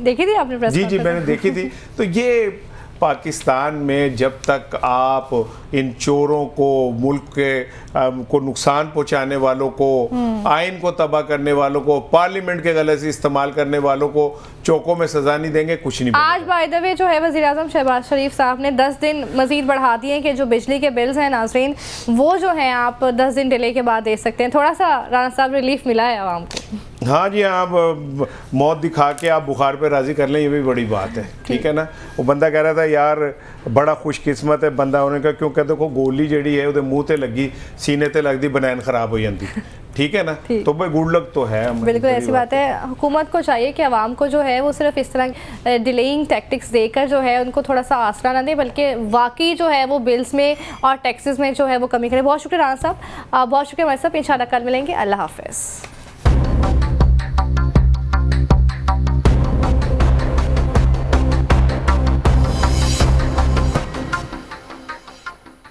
देखी थी आपने प्रेस? जी मैंने देखी थी। तो ये पाकिस्तान में जब तक आप इन चोरों को, मुल्क के को नुकसान पहुंचाने वालों को, आइन को तबाह करने वालों को, पार्लियामेंट के गलत से इस्तेमाल करने वालों को चौकों में सजा नहीं देंगे, कुछ नहीं। आज बाय द वे जो है वज़ीर-ए-आज़म शहबाज शरीफ साहब ने 10 दिन मजीद बढ़ा दिए कि जो बिजली के बिल्स हैं नाज़रीन, वो जो हैं आप 10 दिन डिले के बाद दे सकते हैं। थोड़ा सा राणा साहब रिलीफ मिला है आवाम को। हाँ जी, आप मौत दिखा के आप बुखार पे राजी कर लें, ये भी बड़ी बात है। ठीक है ना। वो बंदा कह रहा था यार बड़ा खुशकिस्मत है बंदा होने का, क्योंकि देखो गोली जड़ी है वो मुँह ते लगी, सीने ते लगती, बनैन खराब हो जाती। ठीक है ना, तो भाई गुड लक तो है। बिल्कुल ऐसी बात है। हुकूमत को चाहिए कि आवाम को जो है वो सिर्फ इस तरह डिलेइंग टैक्टिक्स देकर जो है उनको थोड़ा सा आसरा ना दे, बल्कि वाकई जो है वो बिल्स में और टैक्सेस में जो है वो कमी करे। बहुत शुक्रिया राना साहब, बहुत शुक्रिया हमारे साहब। इंशाल्लाह कल मिलेंगे। अल्लाह हाफ़िज़।